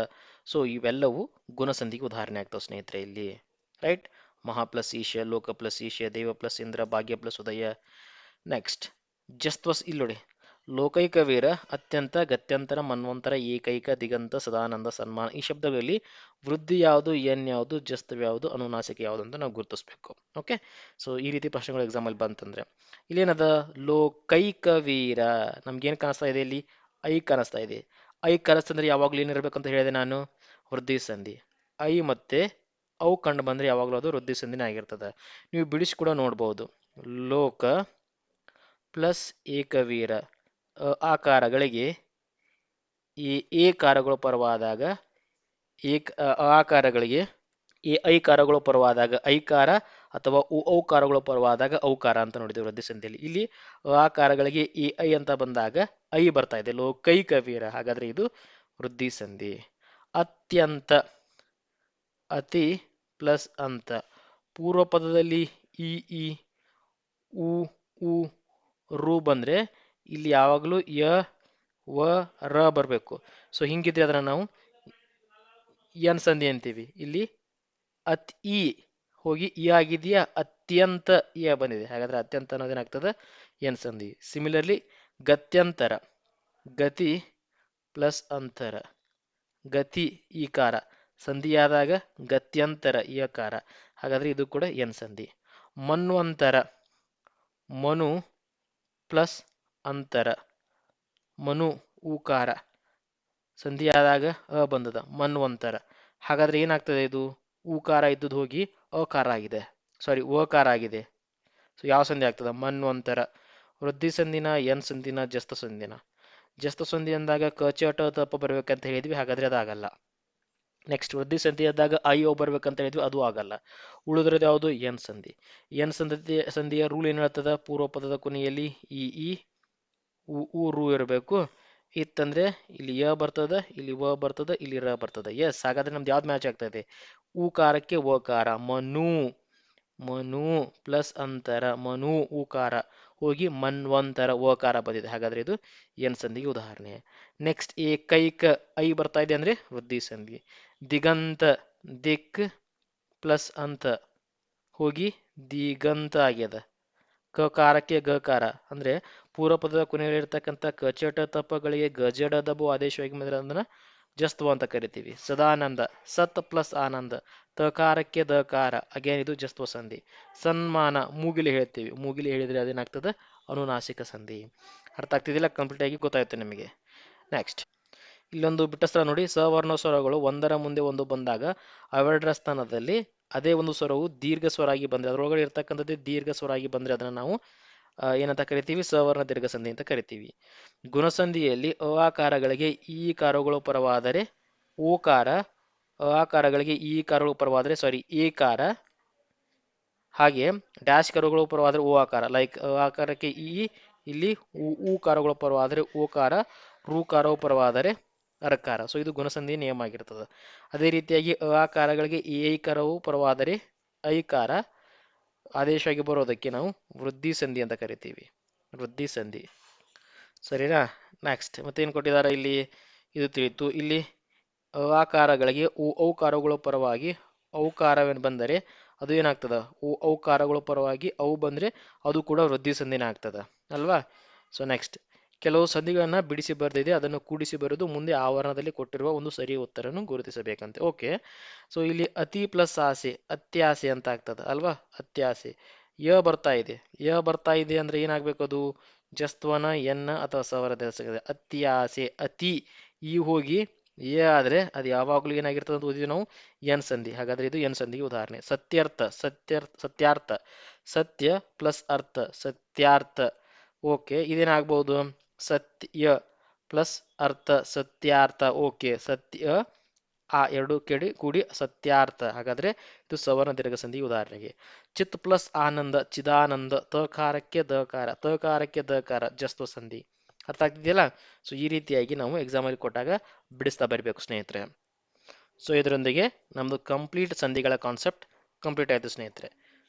ಸೊ ಇವೆಲ್ಲವೂ ಗುಣಸಂಧಿಗೆ ಉದಾಹರಣೆ ಆಗ್ತವೆ ಸ್ನೇಹಿತರೆ ಇಲ್ಲಿ. ರೈಟ್, ಮಹಾ ಪ್ಲಸ್ ಈಶ, ಲೋಕ ಪ್ಲಸ್ ಈಶ, ದೇವ ಪ್ಲಸ್ ಇಂದ್ರ, ಭಾಗ್ಯ ಪ್ಲಸ್ ಉದಯ. ನೆಕ್ಸ್ಟ್ ಜಸ್ತ್ವಸ್. ಇಲ್ಲಿ ನೋಡಿ, ಲೋಕೈಕ ವೀರ, ಅತ್ಯಂತ, ಗತ್ಯಂತರ, ಮನ್ವಂತರ, ಏಕೈಕ, ದಿಗಂತ, ಸದಾನಂದ, ಸನ್ಮಾನ. ಈ ಶಬ್ದಗಳಲ್ಲಿ ವೃದ್ಧಿ ಯಾವುದು, ಎನ್ ಯಾವುದು, ಜಸ್ತವ್ ಯಾವುದು, ಅನುನಾಸಿಕ ಯಾವುದು ಅಂತ ನಾವು ಗುರುತಿಸ್ಬೇಕು. ಓಕೆ, ಸೊ ಈ ರೀತಿ ಪ್ರಶ್ನೆಗಳು ಎಕ್ಸಾಮಲ್ಲಿ ಬಂತಂದ್ರೆ ಇಲ್ಲೇನದ ಲೋಕೈಕ ವೀರ, ನಮ್ಗೇನು ಕಾಣಿಸ್ತಾ ಇದೆ ಇಲ್ಲಿ? ಐ ಕಾಣಿಸ್ತಾ ಇದೆ. ಐ ಕಾಣಿಸ್ತಂದ್ರೆ ಯಾವಾಗಲೂ ಏನಿರ್ಬೇಕಂತ ಹೇಳಿದೆ ನಾನು? ವೃದ್ಧಿ ಸಂಧಿ. ಐ ಮತ್ತೆ ಅವು ಕಂಡು ಬಂದ್ರೆ ಯಾವಾಗಲೂ ಅದು ವೃದ್ಧಿ ಸಂಧಿನೇ ಆಗಿರ್ತದೆ. ನೀವು ಬಿಡಿಸಿ ಕೂಡ ನೋಡ್ಬೋದು. ಲೋಕ ಪ್ಲಸ್ ಏಕವೀರ, ಆಕಾರಗಳಿಗೆ ಈ ಏಕಾರಗಳು ಪರವಾದಾಗ ಆಕಾರಗಳಿಗೆ ಈ ಐಕಾರಗಳು ಪರವಾದಾಗ ಐಕಾರ ಅಥವಾ ಔಕಾರಗಳು ಪರವಾದಾಗ ಔಕಾರ ಅಂತ ನೋಡಿದ್ದೇವೆ ವೃದ್ಧಿ ಸಂಧಿಯಲ್ಲಿ. ಇಲ್ಲಿ ಆಕಾರಗಳಿಗೆ ಈ ಐ ಅಂತ ಬಂದಾಗ ಐ ಬರ್ತಾ ಇದೆ, ಲೋಕೈಕ ವೀರ. ಹಾಗಾದ್ರೆ ಇದು ವೃದ್ಧಿ ಸಂಧಿ. ಅತ್ಯಂತ, ಅತಿ ಪ್ಲಸ್ ಅಂತ, ಪೂರ್ವ ಪದದಲ್ಲಿ ಈ ಈ ಉ ಉ ರು ಬಂದ್ರೆ ಇಲ್ಲಿ ಯಾವಾಗಲೂ ಯ ವ ರ ಬರಬೇಕು. ಸೊ ಹಿಂಗಿದ್ರೆ ಅದನ್ನ ನಾವು ಎನ್ ಸಂಧಿ ಅಂತೀವಿ. ಇಲ್ಲಿ ಅತ್ ಇ ಹೋಗಿ ಇ ಆಗಿದೆಯಾ, ಅತ್ಯಂತ ಇ ಬಂದಿದೆ. ಹಾಗಾದ್ರೆ ಅತ್ಯಂತ ಅನ್ನೋದೇನಾಗ್ತದೆ? ಎನ್ ಸಂಧಿ. ಸಿಮಿಲರ್ಲಿ ಗತ್ಯಂತರ, ಗತಿ ಪ್ಲಸ್ ಅಂತರ, ಗತಿ ಈಕಾರ ಸಂಧಿಯಾದಾಗ ಗತ್ಯಂತರ ಈಕಾರ. ಹಾಗಾದ್ರೆ ಇದು ಕೂಡ ಎನ್ ಸಂಧಿ. ಮನ್ವಂತರ, ಮನು ಪ್ಲಸ್ ಅಂತರ, ಮನು ಊಕಾರ ಸಂಧಿಯಾದಾಗ ಬಂದದ ಮನ್ವಂತರ. ಹಾಗಾದ್ರೆ ಏನಾಗ್ತದೆ? ಇದು ಊಕಾರ ಇದ್ದದ್ದು ಹೋಗಿ ಅಕಾರ ಆಗಿದೆ, ಸಾರಿ ಓಕಾರ ಆಗಿದೆ. ಸೊ ಯಾವ ಸಂಧಿ ಆಗ್ತದೆ? ಮನ್ವಂತರ. ವೃದ್ಧಿ ಸಂಧಿನ, ಎನ್ ಸಂಧಿನ, ಜಸ್ತ ಸಂಧಿನ? ಜಸ್ತ ಸಂಧಿ ಅಂದಾಗ ಕ ಚ ಟ ತಪ್ಪ ಬರ್ಬೇಕಂತ ಹೇಳಿದ್ವಿ, ಹಾಗಾದ್ರೆ ಅದಾಗಲ್ಲ. ನೆಕ್ಸ್ಟ್ ವೃದ್ಧಿ ಸಂಧಿ ಆದಾಗ ಐ ಓ ಬರ್ಬೇಕಂತ ಹೇಳಿದ್ವಿ, ಅದು ಆಗಲ್ಲ. ಉಳಿದ್ರದ್ದು ಯಾವುದು? ಎನ್ ಸಂಧಿ. ಎನ್ ಸಂಧಿಯ ರೂಲ್ ಏನ್ ಹೇಳ್ತದ? ಪೂರ್ವ ಪದದ ಕೊನೆಯಲ್ಲಿ ಈ ಉ ರು ಇರಬೇಕು. ಇತ್ತಂದ್ರೆ ಇಲ್ಲಿ ಯ ಬರ್ತದ, ಇಲ್ಲಿ ವ ಬರ್ತದ, ಇಲ್ಲಿ ರ ಬರ್ತದ. ಎಸ್, ಹಾಗಾದ್ರೆ ನಮ್ದು ಯಾವ್ದು ಮ್ಯಾಚ್ ಆಗ್ತಾ ಇದೆ? ಊಕಾರಕ್ಕೆ ಓಕಾರ, ಮನು, ಮನು ಪ್ಲಸ್ ಅಂತರ, ಮನು ಊಕಾರ ಹೋಗಿ ಮನ್ವಂತರ ಓಕಾರ ಬಂದಿದೆ. ಹಾಗಾದ್ರೆ ಇದು ಎನ್ ಸಂಧಿಗೆ ಉದಾಹರಣೆ. ನೆಕ್ಸ್ಟ್ ಏಕೈಕ, ಐ ಬರ್ತಾ ಇದೆ ಅಂದ್ರೆ ವೃದ್ಧಿ ಸಂಧಿ. ದಿಗಂತ, ದಿಕ್ ಪ್ಲಸ್ ಅಂತ ಹೋಗಿ ದಿಗಂತ ಆಗ್ಯದ. ಕಕಾರಕ್ಕೆ ಗಕಾರ ಅಂದ್ರೆ ಪೂರ್ವ ಪದದ ಕೊನೆಯಲ್ಲಿರ್ತಕ್ಕಂಥ ಕಚಟ ತಪ್ಪಗಳಿಗೆ ಗಜಡ ದಬು ಆದೇಶವಾಗಿ ಬಂದ್ರೆ ಅದನ್ನ ಜಸ್ತ್ವ ಅಂತ ಕರಿತೀವಿ. ಸದಾನಂದ, ಸತ್ ಪ್ಲಸ್ ಆನಂದ, ತಕಾರಕ್ಕೆ ದಕಾರ, ಅಗೇನ್ ಇದು ಜಸ್ತ್ವ ಸಂಧಿ. ಸನ್ಮಾನ, ಮೂಗಿಲಿ ಹೇಳ್ತೀವಿ, ಮೂಗಿಲಿ ಹೇಳಿದ್ರೆ ಅದೇನಾಗ್ತದೆ? ಅನುನಾಸಿಕ ಸಂಧಿ. ಅರ್ಥ ಆಗ್ತಿದಿಲ್ಲ? ಕಂಪ್ಲೀಟ್ ಆಗಿ ಗೊತ್ತಾಯ್ತು ನಿಮಗೆ. ನೆಕ್ಸ್ಟ್ ಇಲ್ಲೊಂದು ಬಿಟ್ಟ ಸ್ಥಳ ನೋಡಿ. ಸವರ್ಣ ಸ್ವರಗಳು ಒಂದರ ಮುಂದೆ ಒಂದು ಬಂದಾಗ ಅವೆರಡರ ಸ್ಥಾನದಲ್ಲಿ ಅದೇ ಒಂದು ಸ್ವರವು ದೀರ್ಘ ಸ್ವರ ಆಗಿ ಬಂದ್ರೆ, ಅದರೊಳಗಡೆ ಇರ್ತಕ್ಕಂಥದ್ದೇ ದೀರ್ಘ ಸ್ವರ ಆಗಿ ಬಂದ್ರೆ ಅದನ್ನ ನಾವು ಏನಂತ ಕರಿತೀವಿ? ಸವರ್ಣ ದೀರ್ಘ ಸಂಧಿ ಅಂತ ಕರಿತೀವಿ. ಗುಣಸಂಧಿಯಲ್ಲಿ ಆಕಾರಗಳಿಗೆ ಈ ಕಾರಗಳು ಪರವಾದರೆ ಓಕಾರ, ಆಕಾರಗಳಿಗೆ ಈ ಕಾರಗಳು ಪರವಾದರೆ ಸಾರಿ ಏಕಾರ, ಹಾಗೆ ಡ್ಯಾಶ್ ಕರುಗಳು ಪರವಾದರೆ ಓ ಆಕಾರ. ಲೈಕ್ ಆಕಾರಕ್ಕೆ ಈ, ಇಲ್ಲಿ ಊ ಕಾರಗಳು ಪರವಾದರೆ ಓಕಾರ, ಋಕಾರವು ಪರವಾದರೆ ಅರಕಾರ. ಸೊ ಇದು ಗುಣಸಂಧಿ ನಿಯಮ ಆಗಿರ್ತದೆ. ಅದೇ ರೀತಿಯಾಗಿ ಆಕಾರಗಳಿಗೆ ಈ ಐಕಾರವು ಪರವಾದರೆ ಐಕಾರ ಆದೇಶವಾಗಿ ಬರೋದಕ್ಕೆ ನಾವು ವೃದ್ಧಿ ಸಂಧಿ ಅಂತ ಕರಿತೀವಿ, ವೃದ್ಧಿ ಸಂಧಿ. ಸರಿನಾ? ನೆಕ್ಸ್ಟ್ ಮತ್ತೇನು ಕೊಟ್ಟಿದ್ದಾರೆ ಇಲ್ಲಿ? ಇದು ತಿಳಿತು. ಇಲ್ಲಿ ಆಕಾರಗಳಿಗೆ ಔಕಾರಗಳು ಪರವಾಗಿ ಔಕಾರವೇನು ಬಂದರೆ ಅದು ಏನಾಗ್ತದ? ಔಕಾರಗಳು ಪರವಾಗಿ ಅವು ಬಂದ್ರೆ ಅದು ಕೂಡ ವೃದ್ಧಿ ಸಂಧಿನೇ ಆಗ್ತದ ಅಲ್ವಾ? ಸೊ ನೆಕ್ಸ್ಟ್ ಕೆಲವು ಸಂಧಿಗಳನ್ನ ಬಿಡಿಸಿ ಬರೆದಿದೆ, ಅದನ್ನು ಕೂಡಿಸಿ ಬರೆದು ಮುಂದೆ ಆವರಣದಲ್ಲಿ ಕೊಟ್ಟಿರುವ ಒಂದು ಸರಿ ಉತ್ತರನ್ನು ಗುರುತಿಸಬೇಕಂತೆ. ಓಕೆ, ಸೊ ಇಲ್ಲಿ ಅತಿ ಪ್ಲಸ್ ಆಸೆ, ಅತ್ಯಾಸೆ ಅಂತ ಆಗ್ತದ ಅಲ್ವಾ? ಅತ್ಯಾಸೆ. ಯ ಬರ್ತಾ ಇದೆ, ಯ ಬರ್ತಾ ಇದೆ ಅಂದ್ರೆ ಏನಾಗ್ಬೇಕು? ಅದು ಜಸ್ತ್ವನ, ಎನ್ನ ಅಥವಾ ಸವರ ಸಿಗದೆ. ಅತ್ಯಾಸೆ, ಅತಿ ಈ ಹೋಗಿ ಎ ಆದ್ರೆ ಅದು ಯಾವಾಗಲೂ ಏನಾಗಿರ್ತದೆ ಅಂತ ಓದಿದ್ವಿ ನಾವು? ಎನ್ ಸಂಧಿ. ಹಾಗಾದ್ರೆ ಇದು ಎನ್ ಸಂಧಿಗೆ ಉದಾಹರಣೆ. ಸತ್ಯರ್ಥ, ಸತ್ಯಾರ್ಥ, ಸತ್ಯ ಪ್ಲಸ್ ಅರ್ಥ, ಸತ್ಯಾರ್ಥ. ಓಕೆ, ಇದೇನಾಗ್ಬಹುದು? ಸತ್ಯ ಪ್ಲಸ್ ಅರ್ಥ, ಸತ್ಯಾರ್ಥ. ಓಕೆ, ಸತ್ಯ ಆ ಎರಡು ಕೂಡಿ ಸತ್ಯಾರ್ಥ. ಹಾಗಾದ್ರೆ ಇದು ಸವರ್ಣ ದೀರ್ಘ ಸಂಧಿ ಉದಾಹರಣೆಗೆ. ಚಿತ್ ಪ್ಲಸ್ ಆನಂದ, ಚಿದಾನಂದ, ತಕಾರಕ್ಕೆ ದಕಾರ, ತಕಾರಕ್ಕೆ ದಕಾರ, ಜಸ್ತ್ವ ಸಂಧಿ. ಅರ್ಥ ಆಗ್ತಿದೆಯಲ್ಲ? ಸೊ ಈ ರೀತಿಯಾಗಿ ನಾವು ಎಕ್ಸಾಮ್ ಅಲ್ಲಿ ಕೊಟ್ಟಾಗ ಬಿಡಿಸ್ತಾ ಬರಬೇಕು ಸ್ನೇಹಿತರೆ. ಸೊ ಇದರೊಂದಿಗೆ ನಮ್ದು ಕಂಪ್ಲೀಟ್ ಸಂಧಿಗಳ ಕಾನ್ಸೆಪ್ಟ್ ಕಂಪ್ಲೀಟ್ ಆಯ್ತು ಸ್ನೇಹಿತರೆ.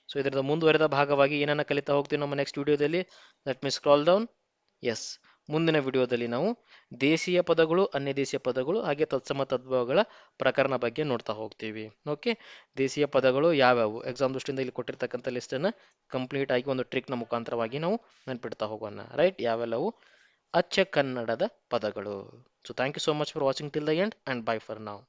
ಸೊ ಇದರದ ಮುಂದುವರೆದ ಭಾಗವಾಗಿ ಏನನ್ನ ಕಲಿತಾ ಹೋಗ್ತೀವಿ ನಮ್ಮ ನೆಕ್ಸ್ಟ್ ವಿಡಿಯೋದಲ್ಲಿ? Let me scroll down. Yes, ಮುಂದಿನ ವಿಡಿಯೋದಲ್ಲಿ ನಾವು ದೇಶೀಯ ಪದಗಳು, ಅನ್ಯ ದೇಶೀಯ ಪದಗಳು ಹಾಗೆ ತತ್ಸಮ ತದ್ಭವಗಳ ಪ್ರಕರಣ ಬಗ್ಗೆ ನೋಡ್ತಾ ಹೋಗ್ತೀವಿ. ಓಕೆ, ದೇಶೀಯ ಪದಗಳು ಯಾವ್ಯಾವು ಎಕ್ಸಾಮ್ ದೃಷ್ಟಿಯಿಂದ ಇಲ್ಲಿ ಕೊಟ್ಟಿರ್ತಕ್ಕಂಥ ಲಿಸ್ಟ್ ಅನ್ನ ಕಂಪ್ಲೀಟ್ ಆಗಿ ಒಂದು ಟ್ರಿಕ್ನ ಮುಖಾಂತರವಾಗಿ ನಾವು ನೆನ್ಪಿಡ್ತಾ ಹೋಗೋಣ. ರೈಟ್, ಯಾವೆಲ್ಲವು ಅಚ್ಚ ಕನ್ನಡದ ಪದಗಳು. So thank you so much for watching till the end, and bye for ನಾವ್.